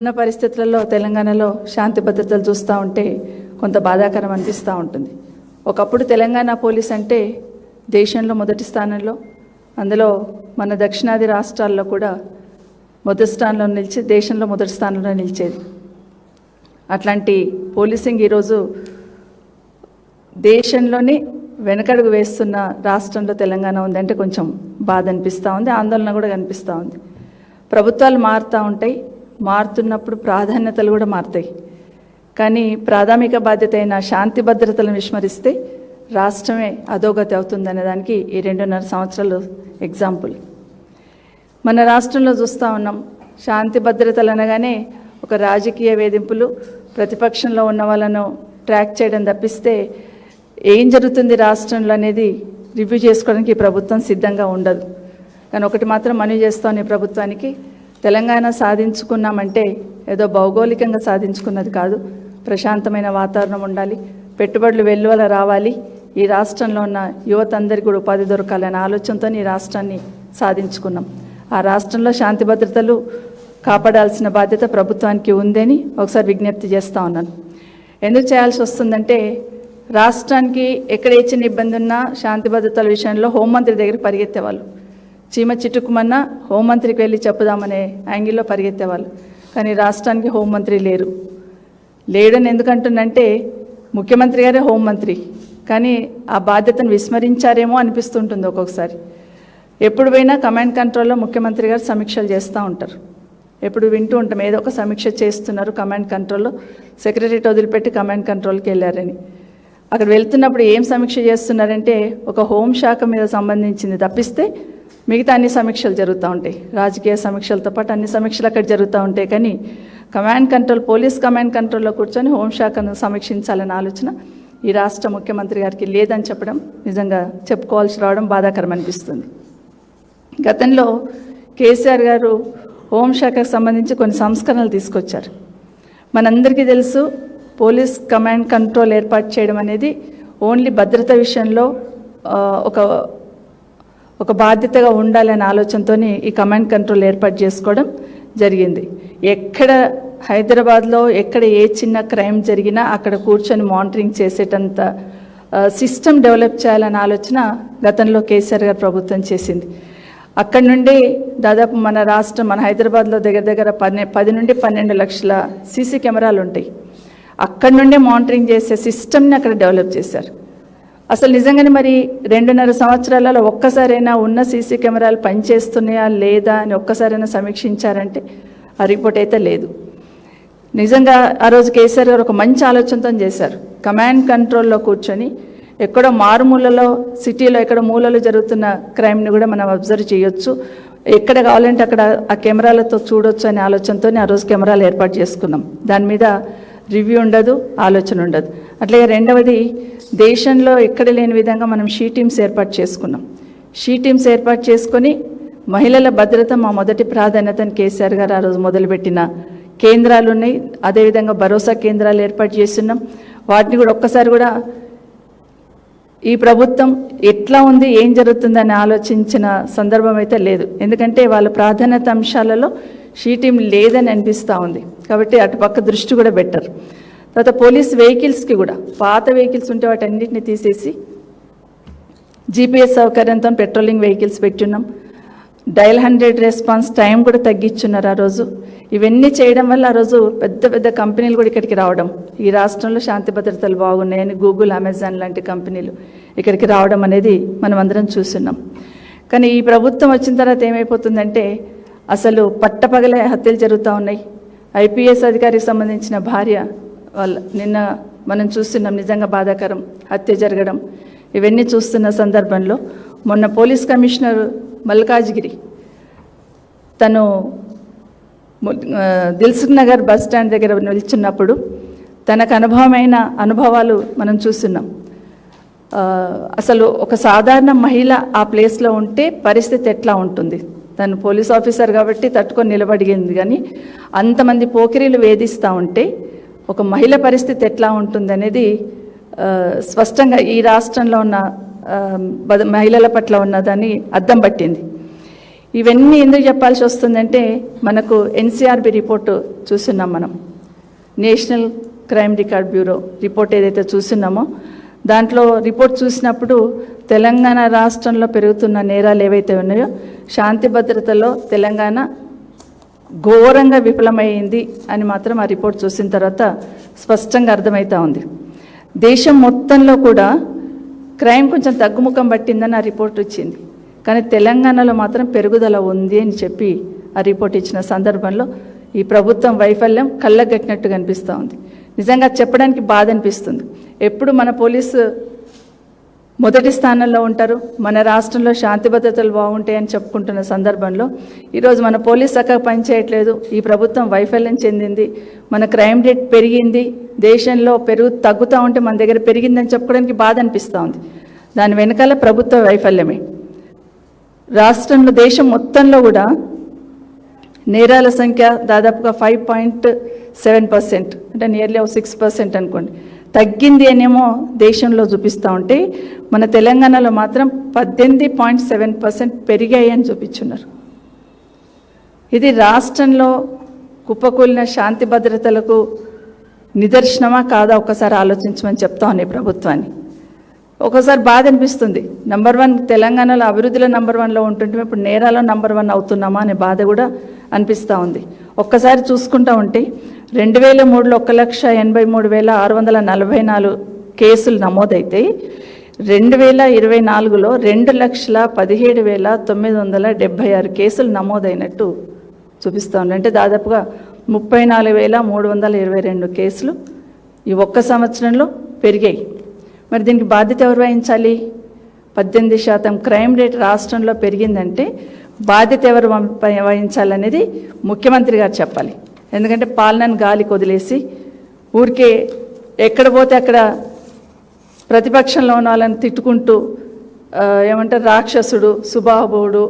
ఉన్న పరిస్థితులలో తెలంగాణలో శాంతి భద్రతలు చూస్తూ ఉంటే కొంత బాధాకరం అనిపిస్తూ ఉంటుంది. ఒకప్పుడు తెలంగాణ పోలీస్ అంటే దేశంలో మొదటి స్థానంలో, అందులో మన దక్షిణాది రాష్ట్రాల్లో కూడా మొదటి స్థానంలో నిలిచి దేశంలో మొదటి స్థానంలో నిలిచేది. అట్లాంటి పోలీసింగ్ ఈరోజు దేశంలోనే వెనకడుగు వేస్తున్న రాష్ట్రంలో తెలంగాణ ఉందంటే కొంచెం బాధ అనిపిస్తూ ఉంది, ఆందోళన కూడా కనిపిస్తూ ఉంది. ప్రభుత్వాలు మారుతూ ఉంటాయి, మారుతున్నప్పుడు ప్రాధాన్యతలు కూడా మారుతాయి. కానీ ప్రాథమిక బాధ్యత అయిన శాంతి భద్రతలను విస్మరిస్తే రాష్ట్రమే అధోగతి అవుతుందనే దానికి ఈ 2.5 సంవత్సరాలు ఎగ్జాంపుల్. మన రాష్ట్రంలో చూస్తూ ఉన్నాం, శాంతి భద్రతలు అనగానే ఒక రాజకీయ వేధింపులు, ప్రతిపక్షంలో ఉన్న వాళ్ళను ట్రాక్ చేయడం తప్పిస్తే ఏం జరుగుతుంది రాష్ట్రంలో అనేది రివ్యూ చేసుకోవడానికి ఈ ప్రభుత్వం సిద్ధంగా ఉండదు. కానీ ఒకటి మాత్రం మనవి చేస్తాను, ఈ ప్రభుత్వానికి తెలంగాణ సాధించుకున్నామంటే ఏదో భౌగోళికంగా సాధించుకున్నది కాదు, ప్రశాంతమైన వాతావరణం ఉండాలి, పెట్టుబడులు వెల్లువల రావాలి, ఈ రాష్ట్రంలో ఉన్న యువత అందరికీ కూడా ఉపాధి దొరకాలనే ఆలోచనతో ఈ రాష్ట్రాన్ని సాధించుకున్నాం. ఆ రాష్ట్రంలో శాంతి భద్రతలు కాపాడాల్సిన బాధ్యత ప్రభుత్వానికి ఉందని ఒకసారి విజ్ఞప్తి చేస్తూ ఉన్నాను. ఎందుకు చేయాల్సి వస్తుందంటే, రాష్ట్రానికి ఎక్కడ ఏ చిన్న ఇబ్బంది ఉన్నా శాంతి భద్రతల విషయంలో హోంమంత్రి దగ్గర పరిగెత్తేవాళ్ళు. చీమ చిటుకుమన్నా హోంమంత్రికి వెళ్ళి చెప్పుదామనే యాంగిల్లో పరిగెత్తేవాళ్ళు. కానీ రాష్ట్రానికి హోంమంత్రి లేడని ఎందుకంటున్నంటే, ముఖ్యమంత్రి గారే హోంమంత్రి, కానీ ఆ బాధ్యతను విస్మరించారేమో అనిపిస్తుంటుంది ఒక్కొక్కసారి. ఎప్పుడు పోయినా కమాండ్ కంట్రోల్లో ముఖ్యమంత్రి గారు సమీక్షలు చేస్తూ ఉంటారు. ఎప్పుడు వింటూ ఉంటాం ఏదో ఒక సమీక్ష చేస్తున్నారు కమాండ్ కంట్రోల్లో, సెక్రటరీ వదిలిపెట్టి కమాండ్ కంట్రోల్కి వెళ్ళారని. అక్కడ వెళ్తున్నప్పుడు ఏం సమీక్ష చేస్తున్నారంటే, ఒక హోంశాఖ మీద సంబంధించింది తప్పిస్తే మిగతా అన్ని సమీక్షలు జరుగుతూ ఉంటాయి. రాజకీయ సమీక్షలతో పాటు అన్ని సమీక్షలు అక్కడ జరుగుతూ ఉంటాయి. కానీ కమాండ్ కంట్రోల్, పోలీస్ కమాండ్ కంట్రోల్లో కూర్చొని హోంశాఖను సమీక్షించాలనే ఆలోచన ఈ రాష్ట్ర ముఖ్యమంత్రి గారికి లేదని చెప్పడం నిజంగా చెప్పుకోవాల్సి రావడం బాధాకరం అనిపిస్తుంది. గతంలో కేసీఆర్ గారు హోంశాఖకు సంబంధించి కొన్ని సంస్కరణలు తీసుకొచ్చారు. మనందరికీ తెలుసు, పోలీస్ కమాండ్ కంట్రోల్ ఏర్పాటు చేయడం అనేది ఓన్లీ భద్రత విషయంలో ఒక బాధ్యతగా ఉండాలనే ఆలోచనతో ఈ కమాండ్ కంట్రోల్ ఏర్పాటు చేసుకోవడం జరిగింది. ఎక్కడ హైదరాబాద్లో ఎక్కడ ఏ చిన్న క్రైమ్ జరిగినా అక్కడ కూర్చొని మానిటరింగ్ చేసేటంత సిస్టమ్ డెవలప్ చేయాలనే ఆలోచన గతంలో కేసీఆర్ గారు ప్రభుత్వం చేసింది. అక్కడి నుండి దాదాపు మన హైదరాబాద్లో దగ్గర 10 నుండి 12 లక్షల సీసీ కెమెరాలు ఉంటాయి. అక్కడి నుండే మానిటరింగ్ చేసే సిస్టమ్ని అక్కడ డెవలప్ చేశారు. అసలు నిజంగానే మరి 2.5 సంవత్సరాలలో ఒక్కసారైనా ఉన్న సీసీ కెమెరాలు పనిచేస్తున్నాయా లేదా అని ఒక్కసారైనా సమీక్షించారంటే ఆ రిపోర్ట్ అయితే లేదు. నిజంగా ఆ రోజు కేసీఆర్ గారు ఒక మంచి ఆలోచనతో చేశారు. కమాండ్ కంట్రోల్లో కూర్చొని ఎక్కడో మారుమూలలో, సిటీలో ఎక్కడ మూలలో జరుగుతున్న క్రైమ్ని కూడా మనం అబ్జర్వ్ చేయొచ్చు, ఎక్కడ కావాలంటే అక్కడ ఆ కెమెరాలతో చూడొచ్చు అనే ఆలోచనతో ఆ రోజు కెమెరాలు ఏర్పాటు చేసుకున్నాం. దాని మీద రివ్యూ ఉండదు, ఆలోచన ఉండదు. అట్లాగే రెండవది, దేశంలో ఎక్కడ లేని విధంగా మనం షీ టీమ్స్ ఏర్పాటు చేసుకున్నాం. షీ టీమ్స్ ఏర్పాటు చేసుకొని మహిళల భద్రత మా మొదటి ప్రాధాన్యతని కేసీఆర్ గారు ఆ రోజు మొదలుపెట్టిన కేంద్రాలు ఉన్నాయి. అదేవిధంగా భరోసా కేంద్రాలు ఏర్పాటు చేస్తున్నాం. వాటిని కూడా ఒక్కసారి కూడా ఈ ప్రభుత్వం ఎట్లా ఉంది, ఏం జరుగుతుందని ఆలోచించిన సందర్భం అయితే లేదు. ఎందుకంటే వాళ్ళ ప్రాధాన్యత అంశాలలో షీ టీమ్ లేదని అనిపిస్తూ ఉంది. కాబట్టి అటుపక్క దృష్టి కూడా పెట్టరు. తర్వాత పోలీస్ వెహికల్స్కి కూడా పాత వెహికల్స్ ఉంటే వాటన్నిటిని తీసేసి జీపీఎస్ సౌకర్యంతో పెట్రోలింగ్ వెహికల్స్ పెట్టున్నాం. డయల్ 100 రెస్పాన్స్ టైం కూడా తగ్గించున్నారు ఆ రోజు. ఇవన్నీ చేయడం వల్ల ఆ రోజు పెద్ద పెద్ద కంపెనీలు కూడా ఇక్కడికి రావడం, ఈ రాష్ట్రంలో శాంతి భద్రతలు బాగున్నాయని గూగుల్, అమెజాన్ లాంటి కంపెనీలు ఇక్కడికి రావడం అనేది మనం అందరం చూస్తున్నాం. కానీ ఈ ప్రభుత్వం వచ్చిన తర్వాత ఏమైపోతుందంటే, అసలు పట్టపగలే హత్యలు జరుగుతూ ఉన్నాయి. ఐపీఎస్ అధికారికి సంబంధించిన భార్య నిన్న మనం చూస్తున్నాం, నిజంగా బాధాకరం, హత్య జరగడం. ఇవన్నీ చూస్తున్న సందర్భంలో మొన్న పోలీస్ కమిషనర్ మల్కాజ్గిరి తను దిల్సుఖ్ నగర్ బస్ స్టాండ్ దగ్గర నిల్చున్నప్పుడు తనకు అనుభవాలు మనం చూస్తున్నాం. అసలు ఒక సాధారణ మహిళ ఆ ప్లేస్లో ఉంటే పరిస్థితి ఎట్లా ఉంటుంది? తను పోలీస్ ఆఫీసర్ కాబట్టి తట్టుకొని నిలబడిగింది, కానీ అంతమంది పోకిరీలు వేధిస్తూ ఉంటే ఒక మహిళ పరిస్థితి ఎట్లా ఉంటుంది అనేది స్పష్టంగా ఈ రాష్ట్రంలో ఉన్న మహిళల పట్ల ఉన్నదాన్ని అద్దం పట్టింది. ఇవన్నీ ఎందుకు చెప్పాల్సి వస్తుందంటే మనకు ఎన్సీఆర్బి రిపోర్టు చూస్తున్నాం మనం, national crime record bureau report ఏదైతే చూస్తున్నామో దాంట్లో రిపోర్ట్ చూసినప్పుడు తెలంగాణ రాష్ట్రంలో పెరుగుతున్న నేరాలు ఏవైతే ఉన్నాయో శాంతి భద్రతలో తెలంగాణ ఘోరంగా విఫలమైంది అని మాత్రం ఆ రిపోర్ట్ చూసిన తర్వాత స్పష్టంగా అర్థమవుతా ఉంది. దేశం మొత్తంలో కూడా క్రైమ్ కొంచెం తగ్గుముఖం పట్టిందని ఆ రిపోర్ట్ వచ్చింది, కానీ తెలంగాణలో మాత్రం పెరుగుదల ఉంది అని చెప్పి ఆ రిపోర్ట్ ఇచ్చిన సందర్భంలో ఈ ప్రభుత్వం వైఫల్యం కళ్ళగట్టినట్టుగా అనిపిస్తూ ఉంది. నిజంగా చెప్పడానికి బాధ అనిపిస్తుంది. ఎప్పుడు మన పోలీసు మొదటి స్థానంలో ఉంటారు, మన రాష్ట్రంలో శాంతి భద్రతలు బాగుంటాయని చెప్పుకుంటున్న సందర్భంలో ఈరోజు మన పోలీస్ చక్కగా పనిచేయట్లేదు, ఈ ప్రభుత్వం వైఫల్యం చెందింది, మన క్రైమ్ రేట్ పెరిగింది, దేశంలో తగ్గుతూ ఉంటే మన దగ్గర పెరిగిందని చెప్పుకోవడానికి బాధ అనిపిస్తూ ఉంది. దాని వెనకాల ప్రభుత్వ వైఫల్యమే. రాష్ట్రంలో దేశం మొత్తంలో కూడా నేరాల సంఖ్య దాదాపుగా 5.7%, అంటే నియర్లీ 6% అనుకోండి తగ్గింది అనేమో దేశంలో చూపిస్తూ ఉంటే మన తెలంగాణలో మాత్రం 18.7% పెరిగాయి అని చూపించున్నారు. ఇది రాష్ట్రంలో కుప్పకూలిన శాంతి భద్రతలకు నిదర్శనమా కాదా ఒకసారి ఆలోచించమని చెప్తా ఉన్నాయి ప్రభుత్వాన్ని. ఒకసారి బాధ అనిపిస్తుంది, నంబర్ 1 తెలంగాణలో అభివృద్ధిలో నంబర్ 1లో ఉంటుంటే ఇప్పుడు నేరాలో నంబర్ 1 అవుతున్నామా అనే బాధ కూడా అనిపిస్తూ ఉంది. ఒక్కసారి చూసుకుంటా ఉంటే 2003లో 1,83,644 కేసులు నమోదైతే 2024లో 2,17,976 కేసులు నమోదైనట్టు చూపిస్తూ ఉంది. అంటే దాదాపుగా 34,322 కేసులు ఈ ఒక్క సంవత్సరంలో పెరిగాయి. మరి దీనికి బాధ్యత ఎవరు వహించాలి? 18% క్రైమ్ రేట్ రాష్ట్రంలో పెరిగిందంటే బాధ్యత ఎవరు వహించాలనేది ముఖ్యమంత్రి గారు చెప్పాలి. ఎందుకంటే పాలనను గాలికి వదిలేసి ఊరికే ఎక్కడ పోతే అక్కడ ప్రతిపక్షంలో ఉన్న వాళ్ళని తిట్టుకుంటూ ఏమంటారు రాక్షసుడు, సుబాహుడు,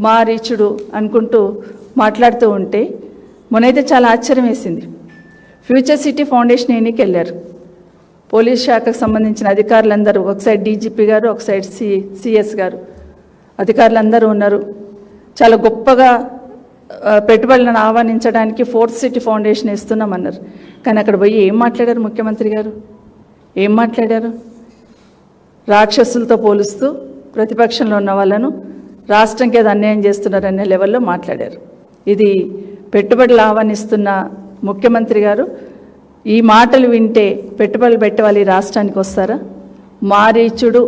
మారీచుడు అనుకుంటూ మాట్లాడుతూ ఉంటే మొన్నైతే చాలా ఆశ్చర్యం వేసింది. ఫ్యూచర్ సిటీ ఫౌండేషన్ ఎన్నిక వెళ్ళారు పోలీస్ శాఖకు సంబంధించిన అధికారులందరూ, ఒక సైడ్ డీజీపీ గారు, ఒక సైడ్ సిఎస్ గారు, అధికారులందరూ ఉన్నారు. చాలా గొప్పగా పెట్టుబడులను ఆహ్వానించడానికి ఫోర్త్ సిటీ ఫౌండేషన్ ఇస్తున్నామన్నారు. కానీ అక్కడ పోయి ఏం మాట్లాడారు ముఖ్యమంత్రి గారు? ఏం మాట్లాడారు? రాక్షసులతో పోలుస్తూ ప్రతిపక్షంలో ఉన్న వాళ్ళను రాష్ట్రంకి ఏదో అన్యాయం చేస్తున్నారనే లెవెల్లో మాట్లాడారు. ఇది పెట్టుబడులు ఆహ్వానిస్తున్న ముఖ్యమంత్రి గారు ఈ మాటలు వింటే పెట్టుబడులు పెట్టే వాళ్ళు ఈ రాష్ట్రానికి వస్తారా? మారీచుడు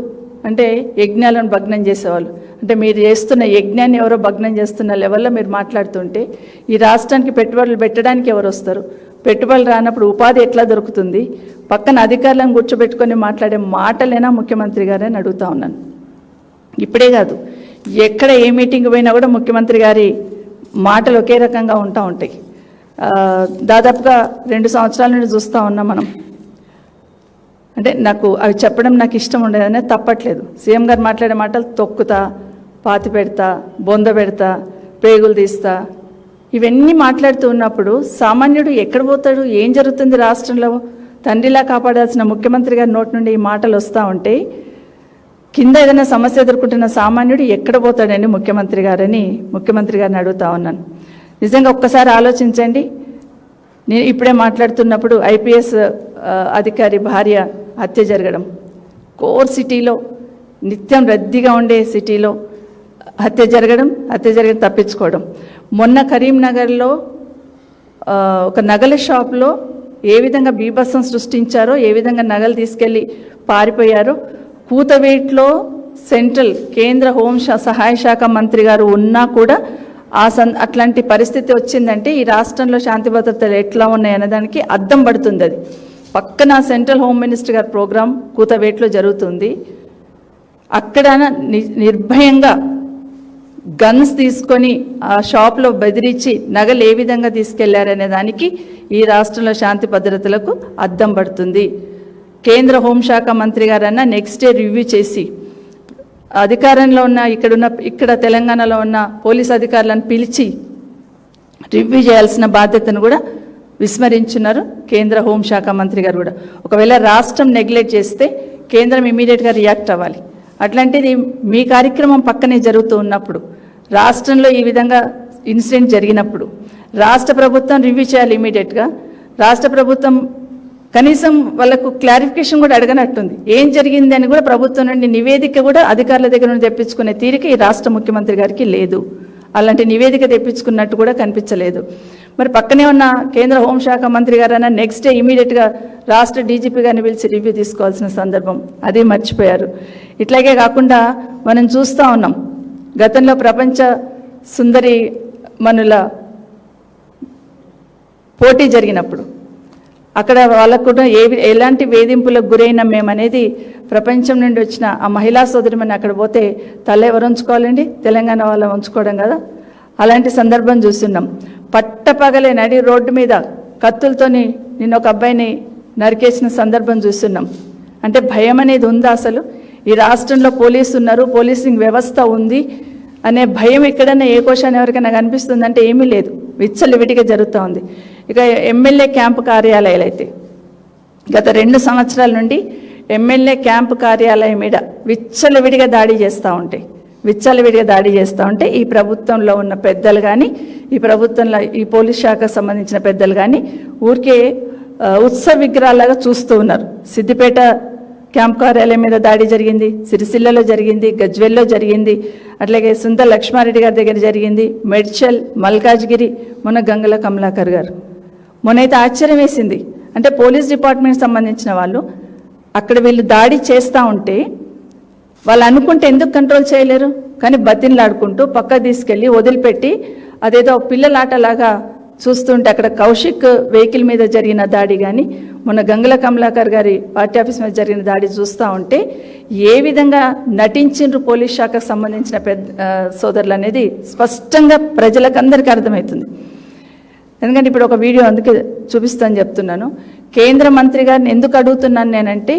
అంటే యజ్ఞాలను భగ్నం చేసేవాళ్ళు, అంటే మీరు చేస్తున్న యజ్ఞాన్ని ఎవరో భగ్నం చేస్తున్న లెవెల్లో మీరు మాట్లాడుతుంటే ఈ రాష్ట్రానికి పెట్టుబడులు పెట్టడానికి ఎవరు వస్తారు? పెట్టుబడులు రానప్పుడు ఉపాధి ఎట్లా దొరుకుతుంది? పక్కన అధికారులను కూర్చోబెట్టుకొని మాట్లాడే మాటలేనా ముఖ్యమంత్రి గారని అడుగుతా ఉన్నాను. ఇప్పుడే కాదు, ఎక్కడ ఏ మీటింగ్ పోయినా కూడా ముఖ్యమంత్రి గారి మాటలు ఒకే రకంగా ఉంటాయి. దాదాపుగా 2 సంవత్సరాల నుండి చూస్తూ ఉన్నాం మనం. అంటే అవి చెప్పడం నాకు ఇష్టం ఉండేదనే తప్పట్లేదు. సీఎం గారు మాట్లాడే మాటలు తొక్కుతా, పాతి పెడతా, బొంద పెడతా, పేగులు తీస్తా, ఇవన్నీ మాట్లాడుతూ ఉన్నప్పుడు సామాన్యుడు ఎక్కడ పోతాడు? ఏం జరుగుతుంది రాష్ట్రంలో? తండ్రిలా కాపాడాల్సిన ముఖ్యమంత్రి గారి నోటి నుండి ఈ మాటలు వస్తూ ఉంటే కింద ఏదైనా సమస్య ఎదుర్కొంటున్న సామాన్యుడు ఎక్కడ పోతాడని ముఖ్యమంత్రి గారిని అడుగుతా ఉన్నాను. నిజంగా ఒక్కసారి ఆలోచించండి. నేను ఇప్పుడే మాట్లాడుతున్నప్పుడు ఐపీఎస్ అధికారి భార్య హత్య జరగడం, కోర్ సిటీలో నిత్యం రద్దీగా ఉండే సిటీలో హత్య జరగడం తప్పించుకోవడం. మొన్న కరీంనగర్లో ఒక నగల షాప్లో ఏ విధంగా బీభత్సం సృష్టించారో, ఏ విధంగా నగలు తీసుకెళ్ళి పారిపోయారో, కూతవేట్లో సెంట్రల్ కేంద్ర హోం సహాయ శాఖ మంత్రి గారు ఉన్నా కూడా అట్లాంటి పరిస్థితి వచ్చిందంటే ఈ రాష్ట్రంలో శాంతి భద్రతలు ఎట్లా ఉన్నాయనేదానికి అద్దం పడుతుంది. అది పక్కన సెంట్రల్ హోమ్ మినిస్టర్ గారి ప్రోగ్రాం కూతవేట్లో జరుగుతుంది. అక్కడ నిర్భయంగా గన్స్ తీసుకొని ఆ షాప్లో బెదిరించి నగలు ఏ విధంగా తీసుకెళ్లారనే దానికి ఈ రాష్ట్రంలో శాంతి భద్రతలకు అద్దం పడుతుంది. కేంద్ర హోంశాఖ మంత్రి గారన్నా నెక్స్ట్ డే రివ్యూ చేసి అధికారంలో ఉన్న ఇక్కడ తెలంగాణలో ఉన్న పోలీస్ అధికారులను పిలిచి రివ్యూ చేయాల్సిన బాధ్యతను కూడా విస్మరించున్నారు కేంద్ర హోంశాఖ మంత్రి గారు కూడా. ఒకవేళ రాష్ట్రం నెగ్లెక్ట్ చేస్తే కేంద్రం ఇమీడియట్గా రియాక్ట్ అవ్వాలి. అట్లాంటిది మీ కార్యక్రమం పక్కనే జరుగుతూ ఉన్నప్పుడు రాష్ట్రంలో ఈ విధంగా ఇన్సిడెంట్ జరిగినప్పుడు రాష్ట్ర ప్రభుత్వం రివ్యూ చేయాలి ఇమీడియట్గా. రాష్ట్ర ప్రభుత్వం కనీసం వాళ్ళకు క్లారిఫికేషన్ కూడా అడగనట్టుంది. ఏం జరిగింది అని కూడా ప్రభుత్వం నుండి నివేదిక కూడా అధికారుల దగ్గర నుండి తెప్పించుకునే తీరిక ఈ రాష్ట్ర ముఖ్యమంత్రి గారికి లేదు. అలాంటి నివేదిక తెప్పించుకున్నట్టు కూడా కనిపించలేదు. మరి పక్కనే ఉన్న కేంద్ర హోంశాఖ మంత్రి గారైనా నెక్స్ట్ డే ఇమీడియట్గా రాష్ట్ర డీజీపీ గారిని పిలిచి రివ్యూ తీసుకోవాల్సిన సందర్భం, అది మర్చిపోయారు. ఇట్లాగే కాకుండా మనం చూస్తూ ఉన్నాం, గతంలో ప్రపంచ సుందరి మనుల పోటీ జరిగినప్పుడు అక్కడ వాళ్ళకు కూడా ఎలాంటి వేధింపులకు గురైన మేమనేది ప్రపంచం నుండి వచ్చిన ఆ మహిళా సోదరిమని అక్కడ పోతే తల ఎవరు ఉంచుకోవాలండి? తెలంగాణ వాళ్ళని ఉంచుకోవడం కదా. అలాంటి సందర్భం చూస్తున్నాం. పట్టపగలే నడి రోడ్డు మీద కత్తులతోని నిన్న ఒక అబ్బాయిని నరికేసిన సందర్భం చూస్తున్నాం. అంటే భయం అనేది ఉందా అసలు? ఈ రాష్ట్రంలో పోలీసు ఉన్నారు, పోలీసింగ్ వ్యవస్థ ఉంది అనే భయం ఎక్కడైనా ఏ కోశాన్ని ఎవరికైనా కనిపిస్తుందంటే ఏమీ లేదు. విచ్చలవిడిగా జరుగుతూ ఉంది. ఇక ఎమ్మెల్యే క్యాంపు కార్యాలయాలు అయితే గత 2 సంవత్సరాల నుండి ఎమ్మెల్యే క్యాంపు కార్యాలయం మీద విచ్చలవిడిగా దాడి చేస్తూ ఉంటే ఈ ప్రభుత్వంలో ఉన్న పెద్దలు కానీ, ఈ ప్రభుత్వంలో ఈ పోలీస్ శాఖకు సంబంధించిన పెద్దలు కానీ ఊరికే ఉత్సవ విగ్రహాలాగా చూస్తూ ఉన్నారు. సిద్దిపేట క్యాంప్ కార్యాలయం మీద దాడి జరిగింది, సిరిసిల్లలో జరిగింది, గజ్వెల్లో జరిగింది, అట్లాగే సుందర లక్ష్మారెడ్డి గారి దగ్గర జరిగింది, మెడ్చల్, మల్కాజ్గిరి, మొన్న గంగుల కమలాకర్ గారు. మొన్నైతే ఆశ్చర్యం వేసింది. అంటే పోలీస్ డిపార్ట్మెంట్ సంబంధించిన వాళ్ళు అక్కడ వీళ్ళు దాడి చేస్తూ ఉంటే వాళ్ళు అనుకుంటే ఎందుకు కంట్రోల్ చేయలేరు? కానీ బతిన్లాడుకుంటూ పక్క తీసుకెళ్ళి వదిలిపెట్టి అదేదో పిల్లలాటలాగా చూస్తుంటే అక్కడ కౌశిక్ వెహికల్ మీద జరిగిన దాడి కానీ, మొన్న గంగుల కమలాకర్ గారి పార్టీ ఆఫీస్ మీద జరిగిన దాడి చూస్తూ ఉంటే ఏ విధంగా నటించిండ్రు పోలీస్ శాఖకు సంబంధించిన సోదరులు అనేది స్పష్టంగా ప్రజలకు అందరికీ అర్థమవుతుంది. ఎందుకంటే ఇప్పుడు ఒక వీడియో అందుకే చూపిస్తాను చెప్తున్నాను. కేంద్ర మంత్రి గారిని ఎందుకు అడుగుతున్నాను నేనంటే,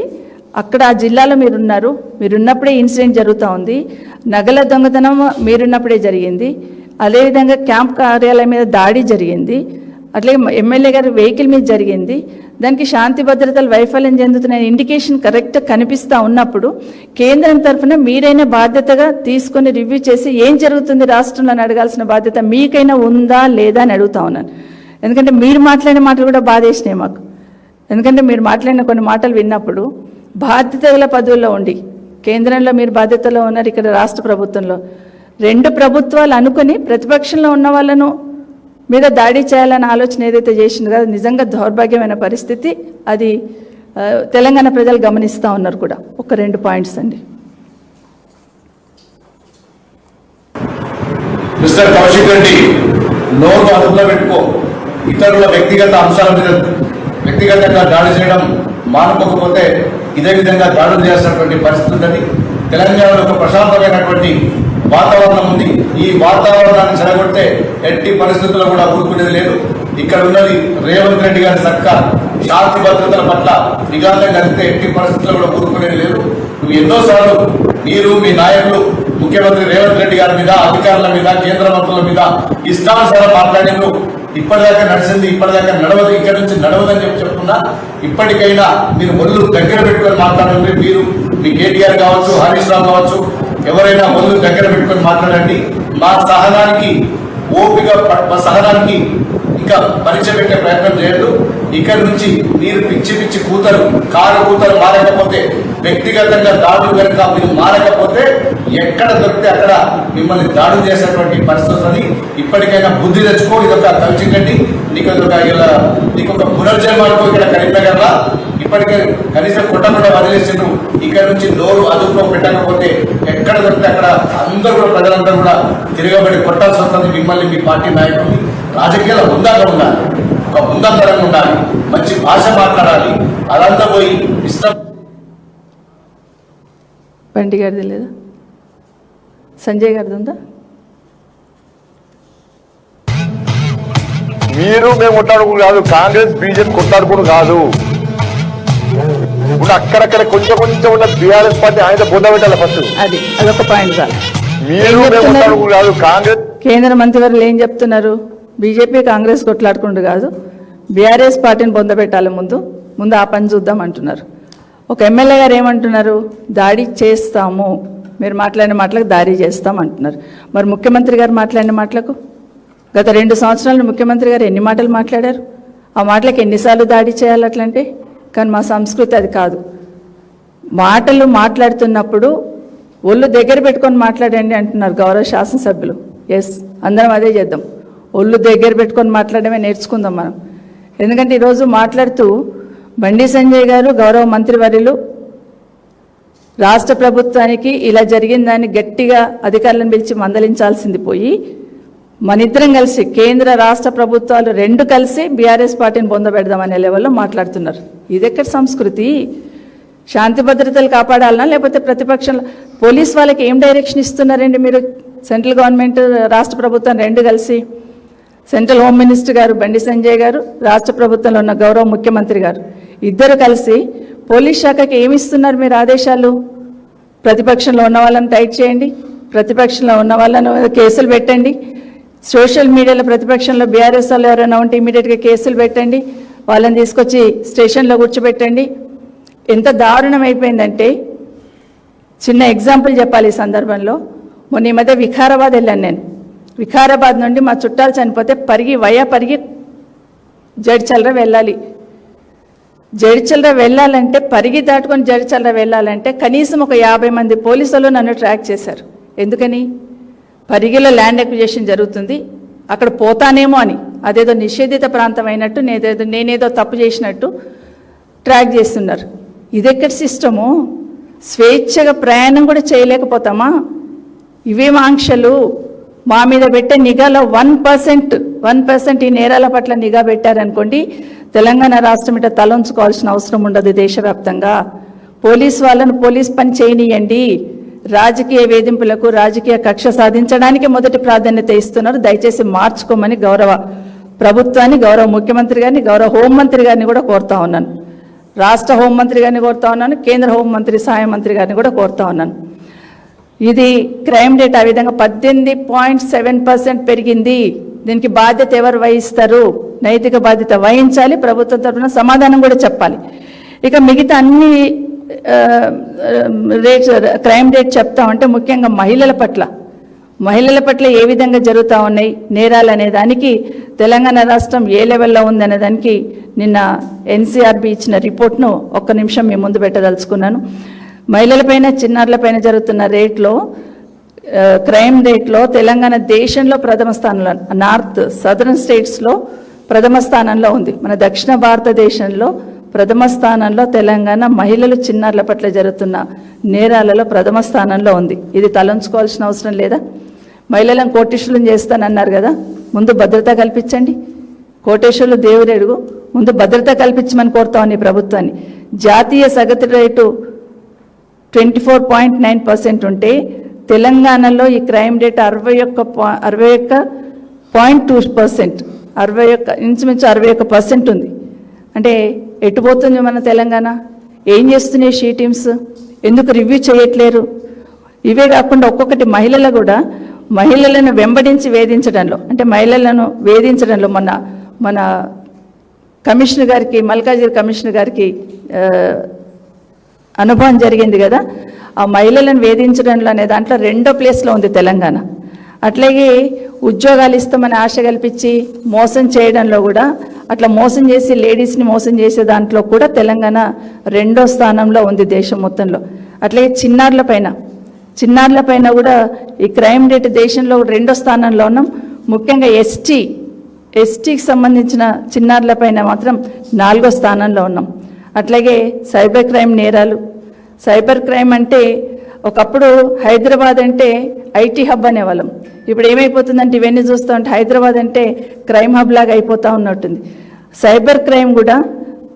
అక్కడ ఆ జిల్లాలో మీరున్నప్పుడే ఇన్సిడెంట్ జరుగుతూ ఉంది. నగల దొంగతనం మీరున్నప్పుడే జరిగింది. అదేవిధంగా క్యాంప్ కార్యాలయం మీద దాడి జరిగింది. అట్లాగే ఎమ్మెల్యే గారి వెహికల్ మీద జరిగింది. దానికి శాంతి భద్రతలు వైఫల్యం చెందుతున్న ఇండికేషన్ కరెక్ట్ కనిపిస్తూ ఉన్నప్పుడు కేంద్రం తరఫున మీరైనా బాధ్యతగా తీసుకొని రివ్యూ చేసి ఏం జరుగుతుంది రాష్ట్రంలో అని అడగాల్సిన బాధ్యత మీకైనా ఉందా లేదా అని అడుగుతా ఉన్నాను. ఎందుకంటే మీరు మాట్లాడిన మాటలు కూడా బాధేసినాయి మాకు. ఎందుకంటే మీరు మాట్లాడిన కొన్ని మాటలు విన్నప్పుడు బాధ్యత గల పదవుల్లో ఉండి కేంద్రంలో మీరు బాధ్యతలో ఉన్నారు, ఇక్కడ రాష్ట్ర ప్రభుత్వంలో 2 ప్రభుత్వాలు అనుకుని ప్రతిపక్షంలో ఉన్న వాళ్ళను మీద దాడి చేయాలన్న ఆలోచన ఏదైతే చేసిందో కదా, నిజంగా దౌర్భాగ్యమైన పరిస్థితి. అది తెలంగాణ ప్రజలు గమనిస్తూ ఉన్నారు కూడా. ఒక 2 పాయింట్స్ అండి. మిస్టర్ కౌశిక్ రెడ్డి, నోరు అదుపులో పెట్టుకో. ఇతరుల వ్యక్తిగత అంశాల మీద వ్యక్తిగతంగా దాడి చేయడం మానుకోకపోతే ఇదే విధంగా దాడులు చేసినటువంటి పరిస్థితి ఉందని. తెలంగాణలో ఒక ప్రశాంతమైనటువంటి వాతావరణం ఉంది. ఈ వాతావరణాన్ని చెడగొడితే ఎట్టి పరిస్థితుల్లో కూడా ఊరుకునేది లేదు. ఇక్కడ ఉన్నది రేవంత్ రెడ్డి గారి సర్కార్. శాంతి భద్రతల పట్ల నిఘాగా కలిగితే ఎట్టి పరిస్థితుల్లో కూడా ఊరుకునేది లేదు. నువ్వు ఎన్నోసార్లు మీరు మీ నాయకులు ముఖ్యమంత్రి రేవంత్ రెడ్డి గారి మీద, అధికారుల మీద, కేంద్ర మంత్రుల మీద ఇష్టానుసారం మాట్లాడినరు. ఇప్పటిదాకా నడిచింది, ఇప్పటిదాకా నడవదు, ఇక్కడ నుంచి నడవదని చెప్తున్నా. ఇప్పటికైనా మీరు ఒళ్ళు దగ్గర పెట్టుకొని మాట్లాడండి. మీరు మీ కేటీఆర్ కావచ్చు, హరీష్ రావు కావచ్చు, ఎవరైనా ఒళ్ళు దగ్గర పెట్టుకొని మాట్లాడండి. మా సహనానికి ఓపిక, మా సహనానికి ఇంకా పరీక్ష పెట్టే ప్రయత్నం చేయదు. ఇక్కడి నుంచి మీరు పిచ్చి పిచ్చి కూతరు, కారు కూతరు మారకపోతే, వ్యక్తిగతంగా దాడులు కనుక మీరు మారకపోతే ఎక్కడ దొరికితే అక్కడ మిమ్మల్ని దాడులు చేసేటువంటి పరిస్థితులని ఇప్పటికైనా బుద్ధి తెచ్చుకో. ఇదొక కలిసికండి, నీకు ఒక పునర్జన్మ అనుకో. ఇక్కడ కరీంనగర్లా ఇప్పటికే కనీసం కొట్టకుండా వదిలేసిండ్రు. ఇక్కడ నుంచి నోరు అదుపులో పెట్టకపోతే ఎక్కడ దొరికితే అక్కడ అందరూ కూడా, ప్రజలందరూ కూడా తిరగబడి కొట్టాల్సి వస్తుంది మిమ్మల్ని, మీ పార్టీ నాయకుల్ని. రాజకీయాల ఉందాక ఉండాలి, ఒక ఉందంతరంగా ఉండాలి, మంచి భాష మాట్లాడాలి. అదంతా పోయి ఇష్టం. బండి గారిది లేదా? సంజయ్ గారిది ఉందా? మీరు మేము కొట్లాడుకుని కాదు, కాంగ్రెస్ బీజేపీ కొట్లాడుకుని కాదు. ఇప్పుడు అక్కడక్కడ కొంచెం కొంచెం ఉన్న బీఆర్ఎస్ పార్టీ ఆయన బొంద పెట్టాలి ఫస్ట్. అదొక పాయింట్ సార్. మీరు మేము కొట్లాడుకుని కాదు, కాంగ్రెస్. కేంద్ర మంత్రివర్యులు ఏం చెప్తున్నారు? బీజేపీ కాంగ్రెస్ కొట్లాడుకుంటూ కాదు, బీఆర్ఎస్ పార్టీని పొందబెట్టాలి, ముందు ఆ పని చూద్దాం అంటున్నారు. ఒక ఎమ్మెల్యే గారు ఏమంటున్నారు? దాడి చేస్తాము, మీరు మాట్లాడిన మాటలకు దారి చేస్తాం అంటున్నారు. మరి ముఖ్యమంత్రి గారు మాట్లాడిన మాటలకు గత 2 సంవత్సరాలు ముఖ్యమంత్రి గారు ఎన్ని మాటలు మాట్లాడారు? ఆ మాటలకు ఎన్నిసార్లు దాడి చేయాలి అట్లంటే? కానీ మా సంస్కృతి అది కాదు. మాటలు మాట్లాడుతున్నప్పుడు ఒళ్ళు దగ్గర పెట్టుకొని మాట్లాడండి అంటున్నారు గౌరవ శాసనసభ్యులు. ఎస్, అందరం అదే చేద్దాం. ఒళ్ళు దగ్గర పెట్టుకొని మాట్లాడమే నేర్చుకుందాం మనం. ఎందుకంటే ఈరోజు మాట్లాడుతూ బండి సంజయ్ గారు గౌరవ మంత్రివర్యులు రాష్ట్ర ప్రభుత్వానికి ఇలా జరిగిందని గట్టిగా అధికారులను పిలిచి మందలించాల్సింది పోయి మనిద్దరం కలిసి కేంద్ర రాష్ట్ర ప్రభుత్వాలు 2 కలిసి బీఆర్ఎస్ పార్టీని పొందబెడదామనే లెవెల్లో మాట్లాడుతున్నారు. ఇదెక్కడ సంస్కృతి? శాంతి భద్రతలు కాపాడాలనా లేకపోతే ప్రతిపక్షంలో పోలీస్ వాళ్ళకి ఏం డైరెక్షన్ ఇస్తున్నారండి మీరు? సెంట్రల్ గవర్నమెంట్ రాష్ట్ర ప్రభుత్వం 2 కలిసి, సెంట్రల్ హోమ్ మినిస్టర్ గారు బండి సంజయ్ గారు, రాష్ట్ర ప్రభుత్వంలో ఉన్న గౌరవ ముఖ్యమంత్రి గారు ఇద్దరు కలిసి పోలీస్ శాఖకి ఏమి ఇస్తున్నారు మీరు ఆదేశాలు? ప్రతిపక్షంలో ఉన్న వాళ్ళని టైట్ చేయండి, ప్రతిపక్షంలో ఉన్న వాళ్ళను కేసులు పెట్టండి, సోషల్ మీడియాలో ప్రతిపక్షంలో బీఆర్ఎస్ వాళ్ళు ఎవరైనా ఉంటే ఇమీడియట్గా కేసులు పెట్టండి, వాళ్ళని తీసుకొచ్చి స్టేషన్లో కూర్చోబెట్టండి. ఎంత దారుణం అయిపోయిందంటే, చిన్న ఎగ్జాంపుల్ చెప్పాలి ఈ సందర్భంలో. మొన్న ఈ మధ్య వికారాబాద్ వెళ్ళాను నేను. వికారాబాద్ నుండి మా చుట్టాలు చనిపోతే పరిగి జడ్చల్రా వెళ్ళాలి. జడ్చల్రా వెళ్ళాలంటే పరిగి దాటుకొని జడ్చల్రా వెళ్ళాలంటే కనీసం ఒక 50 మంది పోలీసులు నన్ను ట్రాక్ చేశారు. ఎందుకని? పరిగిలో ల్యాండ్ అక్విజిషన్ జరుగుతుంది, అక్కడ పోతానేమో అని. అదేదో నిషేధిత ప్రాంతం అయినట్టు నేనేదో తప్పు చేసినట్టు ట్రాక్ చేస్తున్నారు. ఇదెక్కడ సిస్టము? స్వేచ్ఛగా ప్రయాణం కూడా చేయలేకపోతామా? ఇవేం ఆంక్షలు? మా మీద పెట్టే నిఘాలో 1% ఈ నేరాల పట్ల నిఘా పెట్టారనుకోండి, తెలంగాణ రాష్ట్రం ఇట తలంచుకోవాల్సిన అవసరం ఉండదు. దేశవ్యాప్తంగా పోలీస్ వాళ్ళను పోలీస్ పని చేయనియండి. రాజకీయ వేధింపులకు, రాజకీయ కక్ష సాధించడానికి మొదటి ప్రాధాన్యత ఇస్తున్నారు. దయచేసి మార్చుకోమని గౌరవ ప్రభుత్వాన్ని, గౌరవ ముఖ్యమంత్రి గారిని, గౌరవ హోంమంత్రి గారిని కూడా కోరుతా ఉన్నాను. రాష్ట్ర హోంమంత్రి గారిని కోరుతా ఉన్నాను, కేంద్ర హోంమంత్రి సహాయ మంత్రి గారిని కూడా కోరుతా ఉన్నాను. ఇది క్రైమ్ రేట్ ఆ విధంగా 18.7% పెరిగింది. దీనికి బాధ్యత ఎవరు వహిస్తారు? నైతిక బాధ్యత వహించాలి, ప్రభుత్వం తరఫున సమాధానం కూడా చెప్పాలి. ఇక మిగతా అన్ని క్రైమ్ రేట్ చెప్తా ఉంటే ముఖ్యంగా మహిళల పట్ల ఏ విధంగా జరుగుతూ ఉన్నాయి నేరాలు అనే దానికి తెలంగాణ రాష్ట్రం ఏ లెవెల్లో ఉందనే దానికి నిన్న ఎన్సీఆర్బీ ఇచ్చిన రిపోర్ట్ను ఒక్క నిమిషం మీ ముందు పెట్టదలుచుకున్నాను. మహిళలపైన, చిన్నారులపైన జరుగుతున్న రేట్లో, క్రైమ్ రేట్లో తెలంగాణ దేశంలో ప్రథమ స్థానంలో, నార్త్ సదరన్ స్టేట్స్లో ప్రథమ స్థానంలో ఉంది. మన దక్షిణ భారతదేశంలో ప్రథమ స్థానంలో తెలంగాణ మహిళలు, చిన్నారుల పట్ల జరుగుతున్న నేరాలలో ప్రథమ స్థానంలో ఉంది. ఇది తలంచుకోవాల్సిన అవసరం లేదా? మహిళలను కోటేశ్వరులను చేస్తానన్నారు కదా, ముందు భద్రత కల్పించండి. కోటేశ్వరులు దేవుడు అడుగు, ముందు భద్రత కల్పించమని కోరుతామని ప్రభుత్వాన్ని. జాతీయ సగటు రేటు 24.9% ఉంటే తెలంగాణలో ఈ క్రైమ్ రేట్ 61.2%, ఇంచుమించు 61% ఉంది. అంటే ఎటుపోతుంది మన తెలంగాణ? ఏం చేస్తున్నాయి షీ టీమ్స్? ఎందుకు రివ్యూ చేయట్లేరు? ఇవే కాకుండా ఒక్కొక్కటి మహిళలను వెంబడించి వేధించడంలో, అంటే మహిళలను వేధించడంలో మన కమిషనర్ గారికి, మల్కాజిగిరి కమిషనర్ గారికి అనుభవం జరిగింది కదా. ఆ మహిళలను వేధించడంలో అనే దాంట్లో 2వ ప్లేస్లో ఉంది తెలంగాణ. అట్లాగే ఉద్యోగాలు ఇస్తామని ఆశ కల్పించి మోసం చేయడంలో కూడా, అట్లా మోసం చేసి లేడీస్ని మోసం చేసే దాంట్లో కూడా తెలంగాణ 2వ స్థానంలో ఉంది దేశం మొత్తంలో. అట్లాగే చిన్నారుల పైన కూడా ఈ క్రైమ్ రేట్ దేశంలో 2వ స్థానంలో ఉన్నాం. ముఖ్యంగా ఎస్టీకి సంబంధించిన చిన్నారుల పైన మాత్రం 4వ స్థానంలో ఉన్నాం. అట్లాగే సైబర్ క్రైమ్ నేరాలు. సైబర్ క్రైమ్ అంటే ఒకప్పుడు హైదరాబాద్ అంటే ఐటీ హబ్ అనేవాళ్ళం. ఇప్పుడు ఏమైపోతుందంటే ఇవన్నీ చూస్తూ ఉంటే హైదరాబాద్ అంటే క్రైమ్ హబ్ లాగా అయిపోతూ ఉన్నట్టుంది. సైబర్ క్రైమ్ కూడా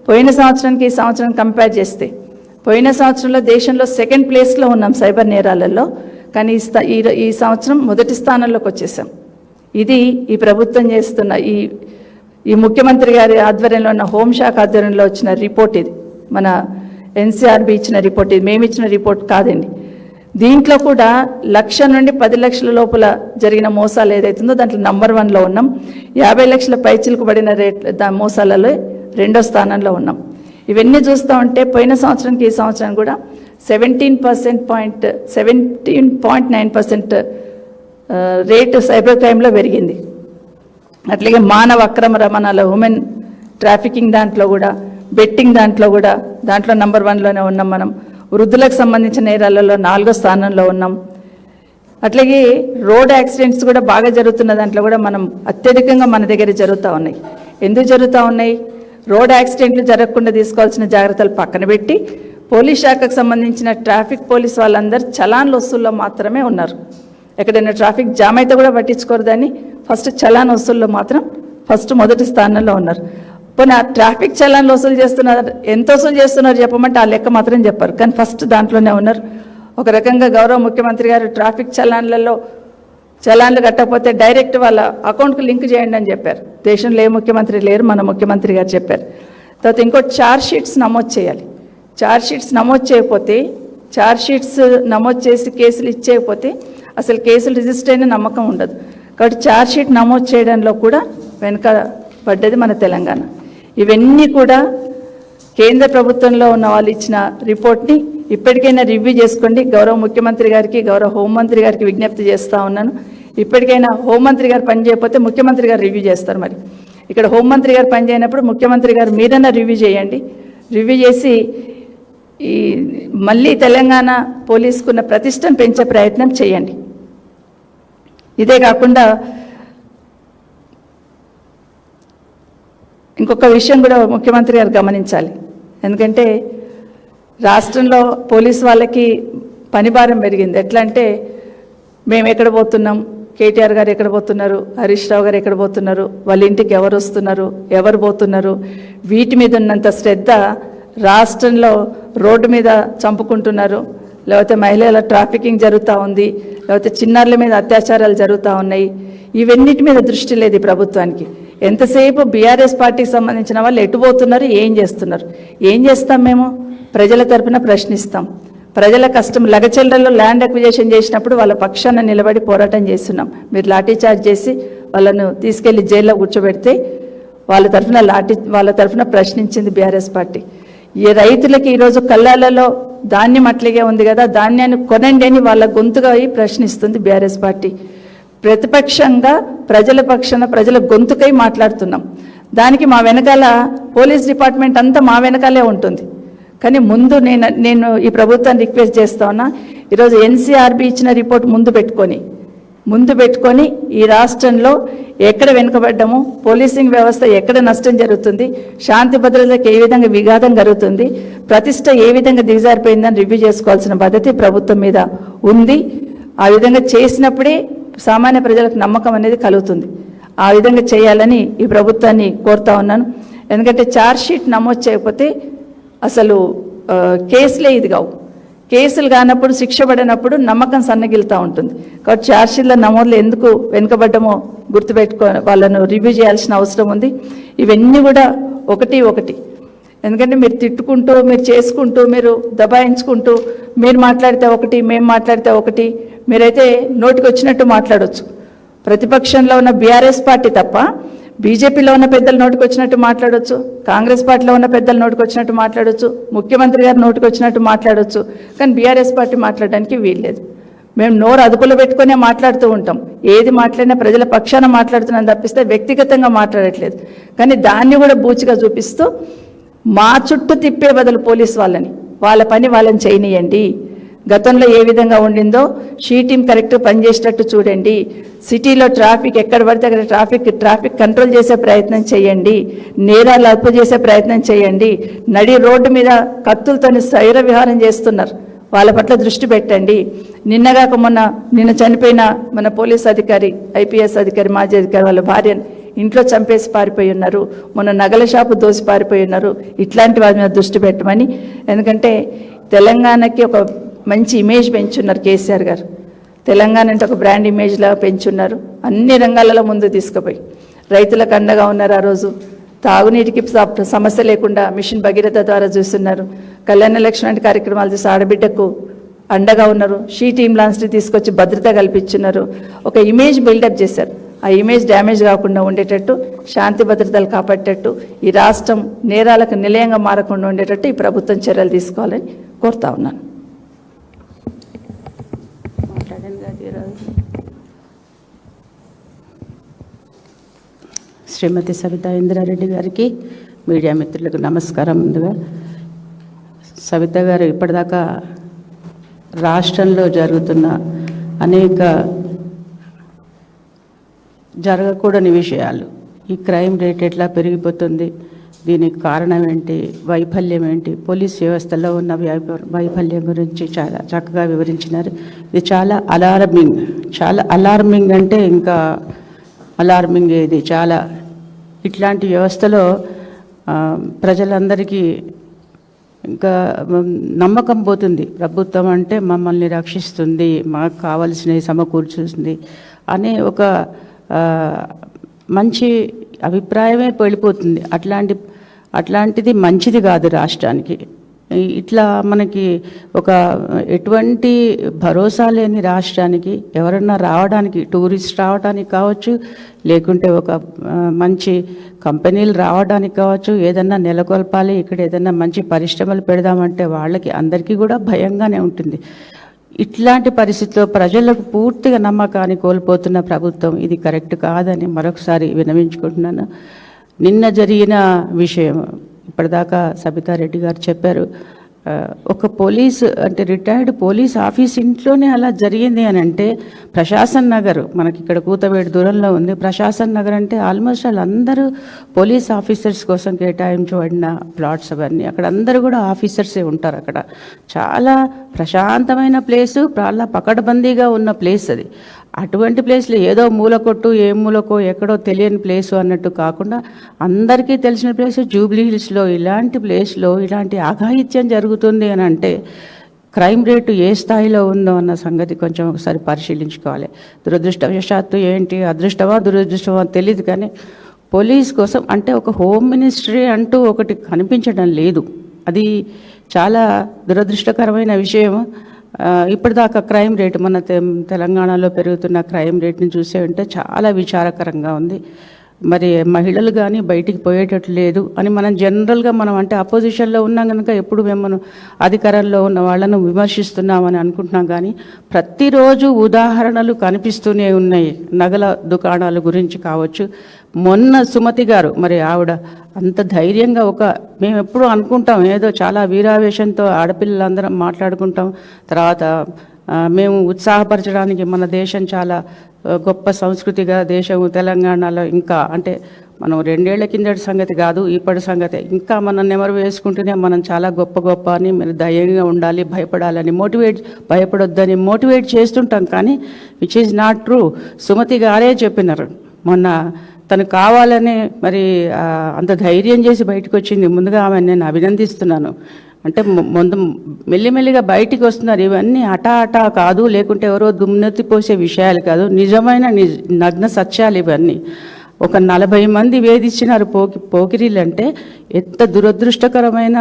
పోయిన సంవత్సరానికి ఈ సంవత్సరం కంపేర్ చేస్తే, పోయిన సంవత్సరంలో దేశంలో 2nd ప్లేస్లో ఉన్నాం సైబర్ నేరాలలో, కానీ ఈ సంవత్సరం మొదటి స్థానంలోకి వచ్చేసాం. ఇది ఈ ప్రభుత్వం చేస్తున్న ఈ ముఖ్యమంత్రి గారి ఆధ్వర్యంలో ఉన్న హోంశాఖ ఆధ్వర్యంలో వచ్చిన రిపోర్ట్. ఇది మన ఎన్సీఆర్బీ ఇచ్చిన రిపోర్ట్, ఇది మేము ఇచ్చిన రిపోర్ట్ కాదండి. దీంట్లో కూడా 1,00,000 నుండి 10 లక్షల లోపల జరిగిన మోసాలు ఏదైతుందో దాంట్లో నంబర్ 1లో ఉన్నాం. 50 లక్షల పైచిలకు పడిన మోసాలలో 2వ స్థానంలో ఉన్నాం. ఇవన్నీ చూస్తూ ఉంటే పోయిన సంవత్సరానికి ఈ సంవత్సరం కూడా 17.9% రేటు సైబర్ క్రైమ్లో పెరిగింది. అట్లాగే మానవ అక్రమ రవాణాలో, ఉమెన్ ట్రాఫికింగ్ దాంట్లో కూడా, బెట్టింగ్ దాంట్లో కూడా, దాంట్లో నంబర్ 1లోనే ఉన్నాం మనం. వృద్ధులకు సంబంధించిన నేరాలలో 4వ స్థానంలో ఉన్నాం. అట్లాగే రోడ్ యాక్సిడెంట్స్ కూడా బాగా జరుగుతున్న దాంట్లో కూడా మనం అత్యధికంగా మన దగ్గర జరుగుతూ ఉన్నాయి. ఎందుకు జరుగుతూ ఉన్నాయి? రోడ్ యాక్సిడెంట్లు జరగకుండా తీసుకోవాల్సిన జాగ్రత్తలు పక్కన పెట్టి పోలీస్ శాఖకు సంబంధించిన ట్రాఫిక్ పోలీస్ వాళ్ళందరూ చలాన్ వసూల్లో మాత్రమే ఉన్నారు. ఎక్కడైనా ట్రాఫిక్ జామ్ అయితే కూడా పట్టించుకోరు, దాన్ని ఫస్ట్ చలాన్ వసూల్లో మాత్రం మొదటి స్థానంలో ఉన్నారు. పోనీ ఆ ట్రాఫిక్ చలాన్లు వసూలు చేస్తున్నారు, ఎంత వసూలు చేస్తున్నారు చెప్పమంటే ఆ లెక్క మాత్రం చెప్పారు, కానీ ఫస్ట్ దాంట్లోనే ఉన్నారు. ఒక రకంగా గౌరవ ముఖ్యమంత్రి గారు ట్రాఫిక్ చలాన్లు కట్టకపోతే డైరెక్ట్ వాళ్ళ అకౌంట్కి లింక్ చేయండి అని చెప్పారు. దేశంలో ఏ ముఖ్యమంత్రి లేరు, మన ముఖ్యమంత్రి గారు చెప్పారు. తర్వాత ఇంకోటి ఛార్జ్ షీట్స్ నమోదు చేయాలి. ఛార్జ్ షీట్స్ నమోదు చేయకపోతే, ఛార్జ్ షీట్స్ నమోదు చేసి కేసులు ఇచ్చేయకపోతే అసలు కేసులు రిజిస్టర్ అయిన నమ్మకం ఉండదు. కాబట్టి ఛార్జ్ షీట్ నమోదు చేయడంలో కూడా వెనుకబడ్డది మన తెలంగాణ. ఇవన్నీ కూడా కేంద్ర ప్రభుత్వంలో ఉన్న వాళ్ళు ఇచ్చిన రిపోర్ట్ని ఇప్పటికైనా రివ్యూ చేసుకోండి. గౌరవ ముఖ్యమంత్రి గారికి, గౌరవ హోంమంత్రి గారికి విజ్ఞప్తి చేస్తూ ఉన్నాను. ఇప్పటికైనా హోంమంత్రి గారు పని చేయకపోతే ముఖ్యమంత్రి గారు రివ్యూ చేస్తారు. మరి ఇక్కడ హోంమంత్రి గారు పని చేయనప్పుడు ముఖ్యమంత్రి గారు మీరన్నా రివ్యూ చేయండి. రివ్యూ చేసి ఈ మళ్ళీ తెలంగాణ పోలీసుకున్న ప్రతిష్టను పెంచే ప్రయత్నం చేయండి. ఇదే కాకుండా ఇంకొక విషయం కూడా ముఖ్యమంత్రి గారు గమనించాలి. ఎందుకంటే రాష్ట్రంలో పోలీసు వాళ్ళకి పనిభారం పెరిగింది. ఎట్లా అంటే మేము ఎక్కడ పోతున్నాం, కేటీఆర్ గారు ఎక్కడ పోతున్నారు, హరీష్ రావు గారు ఎక్కడ పోతున్నారు, వాళ్ళ ఇంటికి ఎవరు వస్తున్నారు, ఎవరు పోతున్నారు, వీటి మీద ఉన్నంత శ్రద్ధ రాష్ట్రంలో రోడ్డు మీద చంపుకుంటున్నారు, లేకపోతే మహిళల ట్రాఫికింగ్ జరుగుతూ ఉంది, లేకపోతే చిన్నారుల మీద అత్యాచారాలు జరుగుతూ ఉన్నాయి. ఇవన్నిటి మీద దృష్టి లేదు ఈ ప్రభుత్వానికి. ఎంతసేపు బీఆర్ఎస్ పార్టీకి సంబంధించిన వాళ్ళు ఎటుపోతున్నారు, ఏం చేస్తున్నారు, ఏం చేస్తాం మేము ప్రజల తరపున ప్రశ్నిస్తాం. ప్రజల కష్టం లగచెల్లెల్లో ల్యాండ్ అక్విజిషన్ చేసినప్పుడు వాళ్ళ పక్షాన నిలబడి పోరాటం చేస్తున్నాం. మీరు లాఠీ చార్జ్ చేసి వాళ్ళను తీసుకెళ్లి జైల్లో కూర్చోబెడితే వాళ్ళ తరఫున ప్రశ్నించింది బీఆర్ఎస్ పార్టీ. ఈ రైతులకి ఈరోజు కళ్ళాలలో ధాన్యం అట్లాగే ఉంది కదా, ధాన్యాన్ని కొనండి అని వాళ్ళ గొంతుగా ప్రశ్నిస్తుంది బీఆర్ఎస్ పార్టీ. ప్రతిపక్షంగా ప్రజల పక్షాన ప్రజల గొంతుకై మాట్లాడుతున్నాం. దానికి మా వెనకాల పోలీస్ డిపార్ట్మెంట్ అంతా మా వెనకాలే ఉంటుంది. కానీ ముందు నేను ఈ ప్రభుత్వాన్ని రిక్వెస్ట్ చేస్తా ఉన్నా, ఈరోజు ఎన్సీఆర్బీ ఇచ్చిన రిపోర్ట్ ముందు పెట్టుకొని ఈ రాష్ట్రంలో ఎక్కడ వెనుకబడ్డాము, పోలీసింగ్ వ్యవస్థ ఎక్కడ నష్టం జరుగుతుంది, శాంతి భద్రతలకు ఏ విధంగా విఘాతం జరుగుతుంది, ప్రతిష్ట ఏ విధంగా దిగజారిపోయిందని రివ్యూ చేసుకోవాల్సిన బాధ్యత ప్రభుత్వం మీద ఉంది. ఆ విధంగా చేసినప్పుడే సామాన్య ప్రజలకు నమ్మకం అనేది కలుగుతుంది. ఆ విధంగా చేయాలని ఈ ప్రభుత్వాన్ని కోరుతా ఉన్నాను. ఎందుకంటే ఛార్జ్ షీట్ నమోదు చేయకపోతే అసలు కేసులే ఇది కావు. కేసులు కానప్పుడు, శిక్ష పడినప్పుడు నమ్మకం సన్నగిలుతూ ఉంటుంది. కాబట్టి ఛార్జ్ షీట్ల నమోదులు ఎందుకు వెనుకబడ్డమో వాళ్ళను రివ్యూ చేయాల్సిన అవసరం ఉంది. ఇవన్నీ కూడా ఒకటి. ఎందుకంటే మీరు తిట్టుకుంటూ, మీరు చేసుకుంటూ, మీరు దబాయించుకుంటూ, మీరు మాట్లాడితే ఒకటి, మేము మాట్లాడితే ఒకటి, మీరైతే నోటికి వచ్చినట్టు మాట్లాడవచ్చు. ప్రతిపక్షంలో ఉన్న బీఆర్ఎస్ పార్టీ తప్ప బీజేపీలో ఉన్న పెద్దలు నోటికి వచ్చినట్టు మాట్లాడవచ్చు, కాంగ్రెస్ పార్టీలో ఉన్న పెద్దలు నోటికి వచ్చినట్టు మాట్లాడవచ్చు, ముఖ్యమంత్రి గారు నోటికి వచ్చినట్టు మాట్లాడవచ్చు. కానీ బీఆర్ఎస్ పార్టీ మాట్లాడడానికి వీల్లేదు. మేము నోరు అదుపులో పెట్టుకునే మాట్లాడుతూ ఉంటాం. ఏది మాట్లాడినా ప్రజల పక్షాన మాట్లాడుతున్నాం తప్పిస్తే వ్యక్తిగతంగా మాట్లాడట్లేదు. కానీ దాన్ని కూడా బూచిగా చూపిస్తూ మా చుట్టూ తిప్పే బదులు పోలీసు వాళ్ళ పని వాళ్ళని చేయనీయండి. గతంలో ఏ విధంగా ఉండిందో షీ టీమ్ కరెక్ట్ పనిచేసేటట్టు చూడండి. సిటీలో ట్రాఫిక్ ఎక్కడ పడితే అక్కడ ట్రాఫిక్ కంట్రోల్ చేసే ప్రయత్నం చేయండి. నేరాలు అదుపు చేసే ప్రయత్నం చేయండి. నడి రోడ్డు మీద కత్తులతో శైర విహారం చేస్తున్నారు, వాళ్ళ పట్ల దృష్టి పెట్టండి. నిన్న చనిపోయిన మన పోలీస్ అధికారి, ఐపీఎస్ అధికారి, మాజీ అధికారి వాళ్ళ భార్యను ఇంట్లో చంపేసి పారిపోయి ఉన్నారు. మొన్న నగల షాపు దోసి పారిపోయి ఉన్నారు. ఇట్లాంటి వారి మీద దృష్టి పెట్టమని. ఎందుకంటే తెలంగాణకి ఒక మంచి ఇమేజ్ పెంచున్నారు కేసీఆర్ గారు. తెలంగాణ అంటే ఒక బ్రాండ్ ఇమేజ్లా పెంచున్నారు. అన్ని రంగాలలో ముందు తీసుకుపోయి రైతులకు అండగా ఉన్నారు. ఆ రోజు తాగునీటికి సమస్య లేకుండా మిషన్ భగీరథ ద్వారా చూస్తున్నారు. కళ్యాణ లక్ష్మి లాంటి కార్యక్రమాలు చేసి ఆడబిడ్డకు అండగా ఉన్నారు. షీ టీమ్ లాంటి తీసుకొచ్చి భద్రత కల్పించున్నారు. ఒక ఇమేజ్ బిల్డప్ చేశారు. ఆ ఇమేజ్ డ్యామేజ్ కాకుండా ఉండేటట్టు, శాంతి భద్రతలు కాపాడేటట్టు, ఈ రాష్ట్రం నేరాలకు నిలయంగా మారకుండా ఉండేటట్టు ఈ ప్రభుత్వం చర్యలు తీసుకోవాలని కోరుతా ఉన్నాను. శ్రీమతి సవితా ఇంద్రారెడ్డి గారికి, మీడియా మిత్రులకు నమస్కారం. ముందుగా సవిత గారు ఇప్పటిదాకా రాష్ట్రంలో జరుగుతున్న అనేక జరగకూడని విషయాలు, ఈ క్రైమ్ రేట్ ఎట్లా పెరిగిపోతుంది, దీనికి కారణం ఏంటి, వైఫల్యం ఏంటి, పోలీస్ వ్యవస్థలో ఉన్న వైఫల్యం గురించి చాలా చక్కగా వివరించినారు. ఇది చాలా అలార్మింగ్ అంటే ఇంకా అలార్మింగ్. ఇది చాలా ఇట్లాంటి వ్యవస్థలో ప్రజలందరికీ ఇంకా నమ్మకం పోతుంది. ప్రభుత్వం అంటే మమ్మల్ని రక్షిస్తుంది, మాకు కావలసినవి సమకూర్చుతుంది అనే ఒక మంచి అభిప్రాయమే వెళ్ళిపోతుంది. అట్లాంటిది మంచిది కాదు రాష్ట్రానికి. ఇట్లా మనకి ఒక ఎటువంటి భరోసా లేని రాష్ట్రానికి ఎవరన్నా రావడానికి, టూరిస్ట్ రావడానికి కావచ్చు, లేకుంటే ఒక మంచి కంపెనీలు రావడానికి కావచ్చు, ఏదన్నా నెలకొల్పాలి, ఇక్కడ ఏదన్నా మంచి పరిశ్రమలు పెడదామంటే వాళ్ళకి అందరికీ కూడా భయంగానే ఉంటుంది. ఇట్లాంటి పరిస్థితిలో ప్రజలకు పూర్తిగా నమ్మకాన్ని కోల్పోతున్న ప్రభుత్వం ఇది కరెక్ట్ కాదని మరొకసారి విన్నవించుకుంటున్నాను. నిన్న జరిగిన విషయం ఇప్పటిదాకా సబితారెడ్డి గారు చెప్పారు. ఒక పోలీసు అంటే రిటైర్డ్ పోలీస్ ఆఫీస్ ఇంట్లోనే అలా జరిగింది అని అంటే, ప్రశాసన్ నగర్ మనకి ఇక్కడ కూతవేడు దూరంలో ఉంది. ప్రశాసన్ నగర్ అంటే ఆల్మోస్ట్ వాళ్ళందరూ పోలీస్ ఆఫీసర్స్ కోసం కేటాయించబడిన ప్లాట్స్ అవన్నీ. అక్కడ అందరూ కూడా ఆఫీసర్సే ఉంటారు. అక్కడ చాలా ప్రశాంతమైన ప్లేసు, చాలా పకడ్బందీగా ఉన్న ప్లేస్ అది. అటువంటి ప్లేస్లో ఏదో మూలకొట్టు, ఏ మూలకో ఎక్కడో తెలియని ప్లేసు అన్నట్టు కాకుండా అందరికీ తెలిసిన ప్లేసు జూబ్లీ హిల్స్లో. ఇలాంటి ప్లేస్లో ఇలాంటి అఘాయిత్యం జరుగుతుంది అని అంటే క్రైమ్ రేటు ఏ స్థాయిలో ఉందో అన్న సంగతి కొంచెం ఒకసారి పరిశీలించుకోవాలి. దురదృష్టవశాత్తు ఏంటి అదృష్టమా దురదృష్టమా తెలియదు, కానీ పోలీస్ కోసం అంటే ఒక హోమ్ మినిస్ట్రీ అంటూ ఒకటి కనిపించడం లేదు. అది చాలా దురదృష్టకరమైన విషయం. ఇప్పటిదాకా క్రైమ్ రేటు మన తెలంగాణలో పెరుగుతున్న క్రైమ్ రేట్ని చూసే ఉంటే చాలా విచారకరంగా ఉంది. మరి మహిళలు కానీ బయటికి పోయేటట్టు లేదు అని మనం జనరల్గా మనం అంటే అపోజిషన్లో ఉన్నాం కనుక ఎప్పుడు మేము అధికారంలో ఉన్న వాళ్ళను విమర్శిస్తున్నామని అనుకుంటున్నాం. కానీ ప్రతిరోజు ఉదాహరణలు కనిపిస్తూనే ఉన్నాయి. నగల దుకాణాల గురించి కావచ్చు. మొన్న సుమతి గారు మరి ఆవిడ అంత ధైర్యంగా మేము ఎప్పుడూ అనుకుంటాం ఏదో చాలా వీరావేశంతో ఆడపిల్లలందరం మాట్లాడుకుంటాం. తర్వాత మేము ఉత్సాహపరచడానికి మన దేశం చాలా గొప్ప సంస్కృతిగా దేశము తెలంగాణలో ఇంకా అంటే మనం 2 ఏళ్ల కిందటి సంగతి కాదు, ఇప్పటి సంగతి ఇంకా మనం నెమరు వేసుకుంటూనే మనం చాలా గొప్ప అని మీరు ధైర్యంగా ఉండాలి, భయపడాలని భయపడొద్దని మోటివేట్ చేస్తుంటాం. కానీ which is not true. Sumathi గారే చెప్పినారు మొన్న తను కావాలని మరి అంత ధైర్యం చేసి బయటకు వచ్చింది. ముందుగా ఆమె నేను అభినందిస్తున్నాను. అంటే ముందు మెల్లిమెల్లిగా బయటికి వస్తున్నారు. ఇవన్నీ అటా కాదు, లేకుంటే ఎవరో దుమ్మెత్తి పోసే విషయాలు కాదు, నిజమైన నగ్న సత్యాలు ఇవన్నీ. ఒక 40 మంది వేధించినారు పోకిరీలు అంటే ఎంత దురదృష్టకరమైన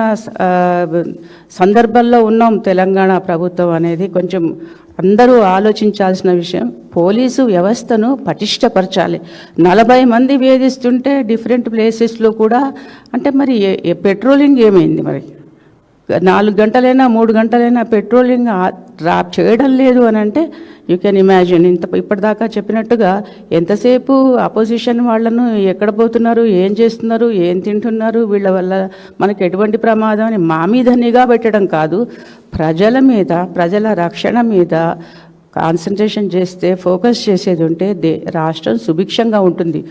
సందర్భంలో ఉన్నాం తెలంగాణ ప్రభుత్వం అనేది కొంచెం అందరూ ఆలోచించాల్సిన విషయం. పోలీసు వ్యవస్థను పటిష్టపరచాలి. 40 మంది వేధిస్తుంటే డిఫరెంట్ ప్లేసెస్లో కూడా అంటే మరి పెట్రోలింగ్ ఏమైంది? మరి 4 గంటలైనా 3 గంటలైనా పెట్రోలింగ్ చేయడం లేదు అని అంటే యూ కెన్ ఇమాజిన్. ఇప్పటిదాకా చెప్పినట్టుగా ఎంతసేపు అపోజిషన్ వాళ్ళను ఎక్కడ పోతున్నారు, ఏం చేస్తున్నారు, ఏం తింటున్నారు, వీళ్ళ వల్ల మనకు ఎటువంటి ప్రమాదం అని మా మీద నిఘా పెట్టడం కాదు, ప్రజల మీద ప్రజల రక్షణ మీద కాన్సన్ట్రేషన్ చేస్తే ఫోకస్ చేసేది ఉంటే రాష్ట్రం సుభిక్షంగా ఉంటుంది.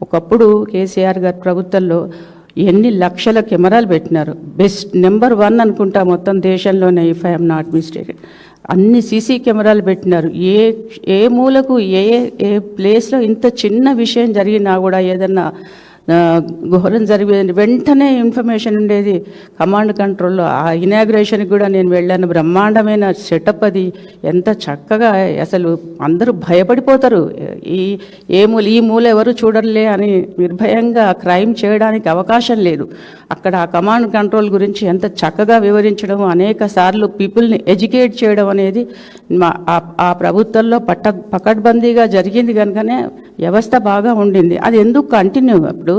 ఒకప్పుడు కేసీఆర్ గారి ప్రభుత్వంలో ఎన్ని లక్షల కెమెరాలు పెట్టినారు. బెస్ట్ నెంబర్ 1 అనుకుంటా మొత్తం దేశంలోనే, ఇఫ్ ఐఎమ్ నాట్ మిస్టేకెన్. అన్ని సీసీ కెమెరాలు పెట్టినారు. ఏ మూలకు ఏ ప్లేస్లో ఇంత చిన్న విషయం జరిగినా కూడా ఏదన్నా ఘోరం జరిగేది వెంటనే ఇన్ఫర్మేషన్ ఉండేది కమాండ్ కంట్రోల్లో. ఆ ఇనాగ్రేషన్కి కూడా నేను వెళ్ళాను. బ్రహ్మాండమైన సెటప్ అది. ఎంత చక్కగా అసలు అందరూ భయపడిపోతారు. ఈ మూల ఎవరు చూడలే అని నిర్భయంగా క్రైమ్ చేయడానికి అవకాశం లేదు. అక్కడ ఆ కమాండ్ కంట్రోల్ గురించి ఎంత చక్కగా వివరించడం, అనేక సార్లు పీపుల్ని ఎడ్యుకేట్ చేయడం అనేది ఆ ప్రభుత్వంలో పకడ్బందీగా జరిగింది కనుకనే వ్యవస్థ బాగా ఉండింది. అది ఎందుకు కంటిన్యూ? ఇప్పుడు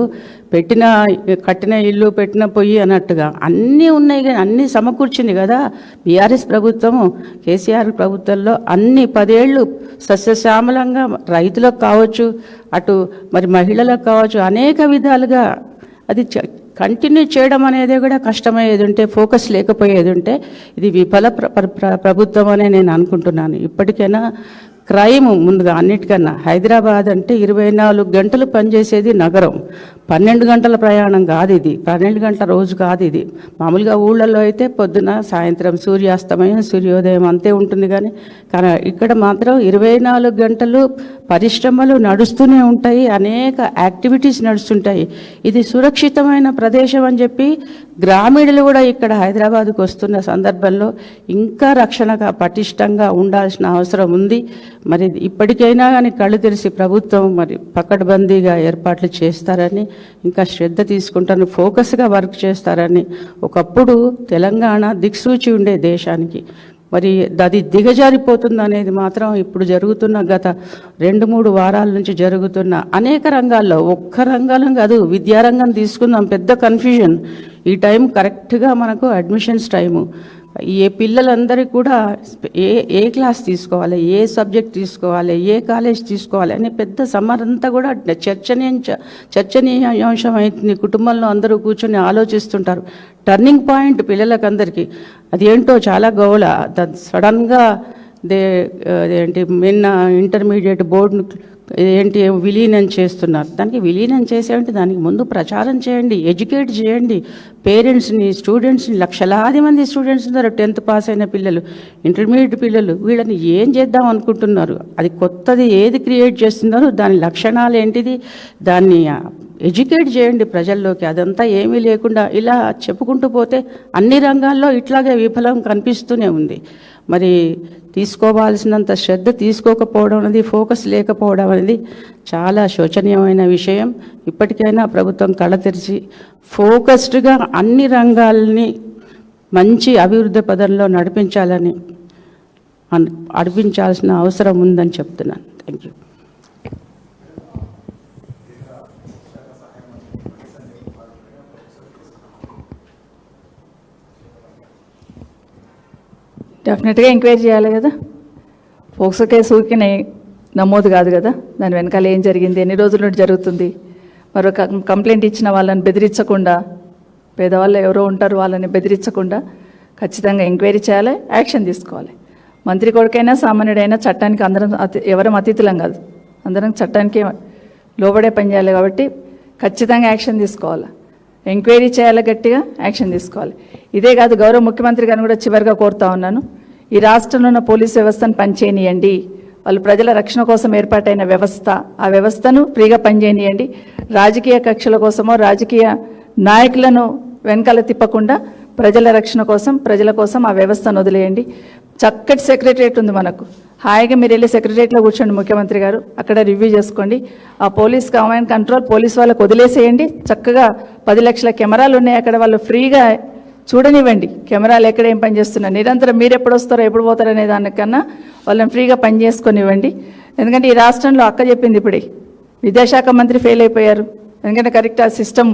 కట్టిన ఇల్లు పెట్టిన పొయ్యి అన్నట్టుగా అన్నీ ఉన్నాయి, కానీ అన్నీ సమకూర్చింది కదా బీఆర్ఎస్ ప్రభుత్వము. కేసీఆర్ ప్రభుత్వంలో అన్ని 10 ఏళ్ళు సస్యశ్యామలంగా రైతులకు కావచ్చు, అటు మరి మహిళలకు కావచ్చు, అనేక విధాలుగా అది కంటిన్యూ చేయడం అనేది కూడా కష్టమయ్యేది ఉంటే, ఫోకస్ లేకపోయేది ఉంటే ఇది విఫల ప్రభుత్వం అనే నేను అనుకుంటున్నాను. ఇప్పటికైనా క్రైమ్ ముందుగా అన్నిటికన్నా హైదరాబాద్ అంటే 24 గంటలు పనిచేసేది నగరం, 12 గంటల ప్రయాణం కాదు ఇది, 12 గంటల రోజు కాదు ఇది. మామూలుగా ఊళ్ళల్లో అయితే పొద్దున సాయంత్రం సూర్యాస్తమయం సూర్యోదయం అంతే ఉంటుంది, కానీ ఇక్కడ మాత్రం 24 గంటలు పరిశ్రమలు నడుస్తూనే ఉంటాయి, అనేక యాక్టివిటీస్ నడుస్తుంటాయి. ఇది సురక్షితమైన ప్రదేశం అని చెప్పి గ్రామీణులు కూడా ఇక్కడ హైదరాబాద్కు వస్తున్న సందర్భంలో ఇంకా రక్షణగా పటిష్టంగా ఉండాల్సిన అవసరం ఉంది. మరి ఇప్పటికైనా కానీ కళ్ళు తెరిచి ప్రభుత్వం మరి పకడ్బందీగా ఏర్పాట్లు చేస్తారని, ఇంకా శ్రద్ధ తీసుకుంటారని, ఫోకస్గా వర్క్ చేస్తారని. ఒకప్పుడు తెలంగాణ దిక్సూచి ఉండే దేశానికి, మరి అది దిగజారిపోతుంది అనేది మాత్రం ఇప్పుడు జరుగుతున్న గత 2-3 వారాల నుంచి జరుగుతున్న అనేక రంగాల్లో, ఒక్క రంగంలో కాదు, విద్యారంగం తీసుకుందాం, పెద్ద కన్ఫ్యూజన్. ఈ టైం కరెక్ట్గా మనకు అడ్మిషన్స్ టైము. ఏ పిల్లలందరికీ కూడా ఏ క్లాస్ తీసుకోవాలి, ఏ సబ్జెక్ట్ తీసుకోవాలి, ఏ కాలేజ్ తీసుకోవాలి అనే పెద్ద సమ్మర్ అంతా కూడా చర్చనీయాంశం అవుతుంది. కుటుంబంలో అందరూ కూర్చొని ఆలోచిస్తుంటారు. టర్నింగ్ పాయింట్ పిల్లలకందరికీ అదేంటో చాలా గౌల. సడన్గా ఏంటి నిన్న ఇంటర్మీడియట్ బోర్డును ఏంటి విలీనం చేస్తున్నారు. దానికి విలీనం చేసేవంటి దానికి ముందు ప్రచారం చేయండి, ఎడ్యుకేట్ చేయండి పేరెంట్స్ని, స్టూడెంట్స్ని. లక్షలాది మంది స్టూడెంట్స్ ఉన్నారు, 10th పాస్ అయిన పిల్లలు, ఇంటర్మీడియట్ పిల్లలు. వీళ్ళని ఏం చేద్దాం అనుకుంటున్నారు, అది కొత్తది ఏది క్రియేట్ చేస్తున్నారు, దాని లక్షణాలు ఏంటిది, దాన్ని ఎడ్యుకేట్ చేయండి ప్రజల్లోకి. అదంతా ఏమీ లేకుండా ఇలా చెప్పుకుంటూ పోతే అన్ని రంగాల్లో ఇట్లాగే విఫలం కనిపిస్తూనే ఉంది. మరి తీసుకోవాల్సినంత శ్రద్ధ తీసుకోకపోవడం అనేది, ఫోకస్ లేకపోవడం అనేది చాలా శోచనీయమైన విషయం. ఇప్పటికైనా ప్రభుత్వం కళ్ళ తెరిచి ఫోకస్డ్గా అన్ని రంగాల్ని మంచి అభివృద్ధి పదంలో నడిపించాల్సిన అవసరం ఉందని చెప్తున్నాను. Thank you. డెఫినెట్గా ఎంక్వైరీ చేయాలి కదా. పోక్సో కేసు ఊరికే నమోదు కాదు కదా, దాని వెనకాల ఏం జరిగింది, ఎన్ని రోజుల నుండి జరుగుతుంది. మరొక కంప్లైంట్ ఇచ్చిన వాళ్ళని బెదిరించకుండా, పేదవాళ్ళు ఎవరో ఉంటారు వాళ్ళని బెదిరించకుండా ఖచ్చితంగా ఎంక్వైరీ చేయాలి, యాక్షన్ తీసుకోవాలి. మంత్రి కొడుకైనా సామాన్యుడైనా చట్టానికి అందరం ఎవరం అతీతులం కాదు, అందరం చట్టానికి లోబడే పనిచేయాలి. కాబట్టి ఖచ్చితంగా యాక్షన్ తీసుకోవాలి, ఎంక్వైరీ చేయాలి, గట్టిగా యాక్షన్ తీసుకోవాలి. ఇదే కాదు, గౌరవ ముఖ్యమంత్రి గారిని కూడా చివరిగా కోరుతా ఉన్నాను, ఈ రాష్ట్రంలో ఉన్న పోలీస్ వ్యవస్థను పనిచేయనియండి. వాళ్ళు ప్రజల రక్షణ కోసం ఏర్పాటైన వ్యవస్థ, ఆ వ్యవస్థను ఫ్రీగా పనిచేయనియండి. రాజకీయ కక్షల కోసమో రాజకీయ నాయకులను వెనకాల తిప్పకుండా ప్రజల రక్షణ కోసం, ప్రజల కోసం ఆ వ్యవస్థను వదిలేయండి. చక్కటి సెక్రటరియట్ ఉంది మనకు, హాయిగా మీరు వెళ్ళి సెక్రటరియట్లో కూర్చోండి ముఖ్యమంత్రి గారు, అక్కడ రివ్యూ చేసుకోండి. ఆ పోలీస్ కమాండ్ కంట్రోల్ పోలీస్ వాళ్ళకు వదిలేసేయండి. చక్కగా 10 లక్షల కెమెరాలు ఉన్నాయి అక్కడ, వాళ్ళు ఫ్రీగా చూడనివ్వండి కెమెరాలు ఎక్కడ ఏం పనిచేస్తున్నా. నిరంతరం మీరు ఎప్పుడు వస్తారో ఎప్పుడు పోతారో అనే దానికన్నా వాళ్ళని ఫ్రీగా పని చేసుకొనివ్వండి. ఎందుకంటే ఈ రాష్ట్రంలో అక్క చెప్పింది ఇప్పుడే, విద్యాశాఖ మంత్రి ఫెయిల్ అయిపోయారు. ఎందుకంటే కరెక్ట్ ఆ సిస్టమ్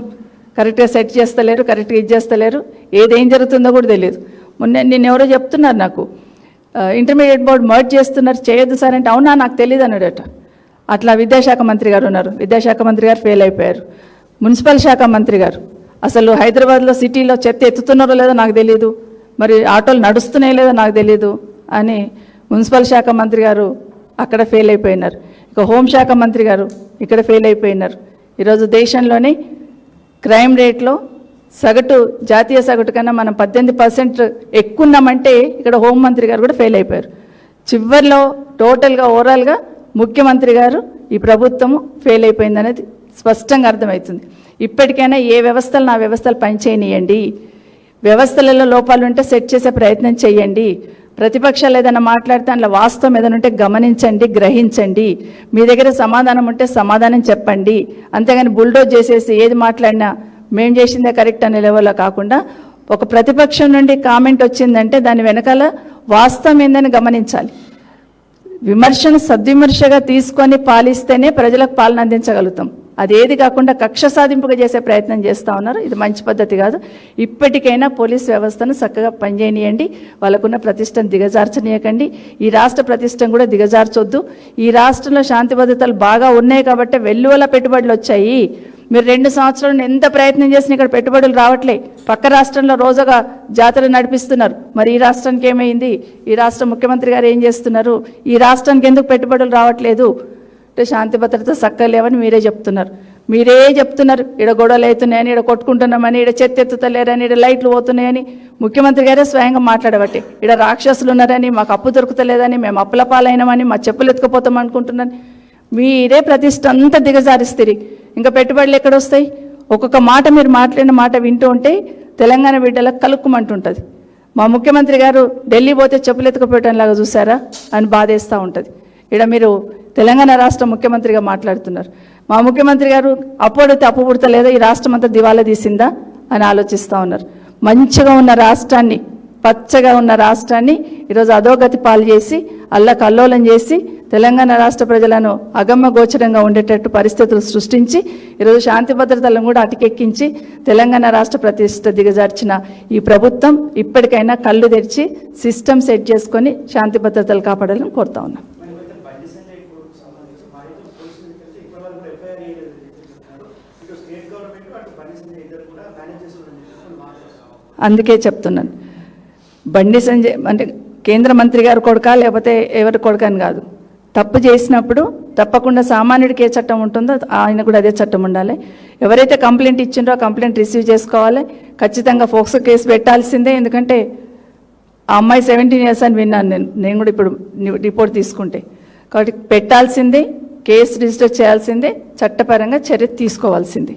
కరెక్ట్గా సెట్ చేస్తలేరు, కరెక్ట్గా ఇది చేస్తలేరు, ఏదేం జరుగుతుందో కూడా తెలియదు. నిన్న ఎవరో చెప్తున్నారు నాకు, ఇంటర్మీడియట్ బోర్డు మర్జ్ చేస్తున్నారు, చేయొద్దు సార్ అంటే, అవునా నాకు తెలియదు అన్నాడట. అట్లా విద్యాశాఖ మంత్రి గారు ఉన్నారు, విద్యాశాఖ మంత్రి గారు ఫెయిల్ అయిపోయారు. మున్సిపల్ శాఖ మంత్రి గారు అసలు హైదరాబాద్లో సిటీలో చెత్త ఎత్తుతున్నారో లేదో నాకు తెలియదు, మరి ఆటోలు నడుస్తున్నాయో లేదో నాకు తెలియదు అని మున్సిపల్ శాఖ మంత్రి గారు అక్కడ ఫెయిల్ అయిపోయినారు. ఇక హోంశాఖ మంత్రి గారు ఇక్కడ ఫెయిల్ అయిపోయినారు. ఈరోజు దేశంలోనే క్రైమ్ రేట్లో సగటు, జాతీయ సగటు కన్నా మనం 18% ఎక్కువ ఉన్నామంటే ఇక్కడ హోంమంత్రి గారు కూడా ఫెయిల్ అయిపోయారు. చివరిలో టోటల్గా ఓవరాల్గా ముఖ్యమంత్రి గారు, ఈ ప్రభుత్వము ఫెయిల్ అయిపోయింది అనేది స్పష్టంగా అర్థమవుతుంది. ఇప్పటికైనా ఏ వ్యవస్థలు నా వ్యవస్థలు పనిచేయనియండి, వ్యవస్థలలో లోపాలు ఉంటే సెట్ చేసే ప్రయత్నం చేయండి. ప్రతిపక్షాలు ఏదైనా మాట్లాడితే అందులో వాస్తవం ఏదైనా ఉంటే గమనించండి, గ్రహించండి. మీ దగ్గర సమాధానం ఉంటే సమాధానం చెప్పండి. అంతేగాని బుల్డోజ్ చేసేసి ఏది మాట్లాడినా మేము చేసిందే కరెక్ట్ అనే లెవెల్లో కాకుండా, ఒక ప్రతిపక్షం నుండి కామెంట్ వచ్చిందంటే దాని వెనకాల వాస్తవం ఏందని గమనించాలి. విమర్శను సద్విమర్శగా తీసుకొని పాలిస్తేనే ప్రజలకు పాలన అందించగలుగుతాం. అదేది కాకుండా కక్ష సాధింపుగా చేసే ప్రయత్నం చేస్తూ ఉన్నారు. ఇది మంచి పద్ధతి కాదు. ఇప్పటికైనా పోలీస్ వ్యవస్థను చక్కగా పనిచేయనియండి, వాళ్ళకున్న ప్రతిష్టను దిగజార్చనీయకండి. ఈ రాష్ట్ర ప్రతిష్టను కూడా దిగజార్చొద్దు. ఈ రాష్ట్రంలో శాంతి భద్రతలు బాగా ఉన్నాయి కాబట్టి వెల్లువల పెట్టుబడులు వచ్చాయి. మీరు 2 సంవత్సరాలు ఎంత ప్రయత్నం చేసినా ఇక్కడ పెట్టుబడులు రావట్లే. పక్క రాష్ట్రంలో రోజుగా జాతర నడిపిస్తున్నారు. మరి ఈ రాష్ట్రానికి ఏమైంది? ఈ రాష్ట్ర ముఖ్యమంత్రి గారు ఏం చేస్తున్నారు? ఈ రాష్ట్రానికి ఎందుకు పెట్టుబడులు రావట్లేదు అంటే శాంతి భద్రత చక్కలేవని మీరే చెప్తున్నారు. ఈడ గొడవలు అవుతున్నాయని, ఈడ కొట్టుకుంటున్నామని, ఈడ చెత్త ఎత్తుతలేరని, ఈడ లైట్లు పోతున్నాయని ముఖ్యమంత్రి గారే స్వయంగా మాట్లాడబట్టి, ఈడ రాక్షసులు ఉన్నారని, మాకు అప్పు దొరుకుతలేదని, మేము అప్పుల పాలైనమని, మా చెప్పులు ఎత్తుకుపోతాం అనుకుంటున్నాను. మీరే ప్రతిష్ట అంతా దిగజారిస్తారు. ఇంకా పెట్టుబడులు ఎక్కడొస్తాయి? ఒక్కొక్క మాట మీరు మాట్లాడిన మాట వింటూ ఉంటే తెలంగాణ బిడ్డలకు కలుక్కుమంటుంటుంది. మా ముఖ్యమంత్రి గారు ఢిల్లీ పోతే చెప్పులు ఎత్తుకుపోయటంలాగా చూసారా అని బాధేస్తూ ఉంటుంది. ఇక్కడ మీరు తెలంగాణ రాష్ట్ర ముఖ్యమంత్రిగా మాట్లాడుతున్నారు. మా ముఖ్యమంత్రి గారు అప్పుడైతే అప్పు పుడతలేదా, ఈ రాష్ట్రం అంతా దివాలా తీసిందా అని ఆలోచిస్తూ ఉన్నారు. మంచిగా ఉన్న రాష్ట్రాన్ని, పచ్చగా ఉన్న రాష్ట్రాన్ని ఈరోజు అధోగతి పాలు చేసి అల్లకల్లోలం చేసి తెలంగాణ రాష్ట్ర ప్రజలను అగమ్య గోచరంగా ఉండేటట్టు పరిస్థితులు సృష్టించి ఈరోజు శాంతి భద్రతలను కూడా అటకెక్కించి తెలంగాణ రాష్ట్ర ప్రతిష్ట దిగజార్చిన ఈ ప్రభుత్వం ఇప్పటికైనా కళ్ళు తెరిచి సిస్టమ్ సెట్ చేసుకొని శాంతి భద్రతలు కాపాడాలని కోరుతా ఉన్నాం. అందుకే చెప్తున్నాను, బండి సంజయ్ అంటే కేంద్ర మంత్రి గారు కొడుకా లేకపోతే ఎవరి కొడుకా అని కాదు. తప్పు చేసినప్పుడు తప్పకుండా సామాన్యుడికి ఏ చట్టం ఉంటుందో ఆయన కూడా అదే చట్టం ఉండాలి. ఎవరైతే కంప్లైంట్ ఇచ్చిండ్రో ఆ కంప్లైంట్ రిసీవ్ చేసుకోవాలి. ఖచ్చితంగా ఫోక్సో కేసు పెట్టాల్సిందే. ఎందుకంటే ఆ అమ్మాయి 17 years అని విన్నాను నేను కూడా ఇప్పుడు రిపోర్ట్ తీసుకుంటే. కాబట్టి పెట్టాల్సిందే, కేసు రిజిస్టర్ చేయాల్సిందే, చట్టపరంగా చర్య తీసుకోవాల్సిందే.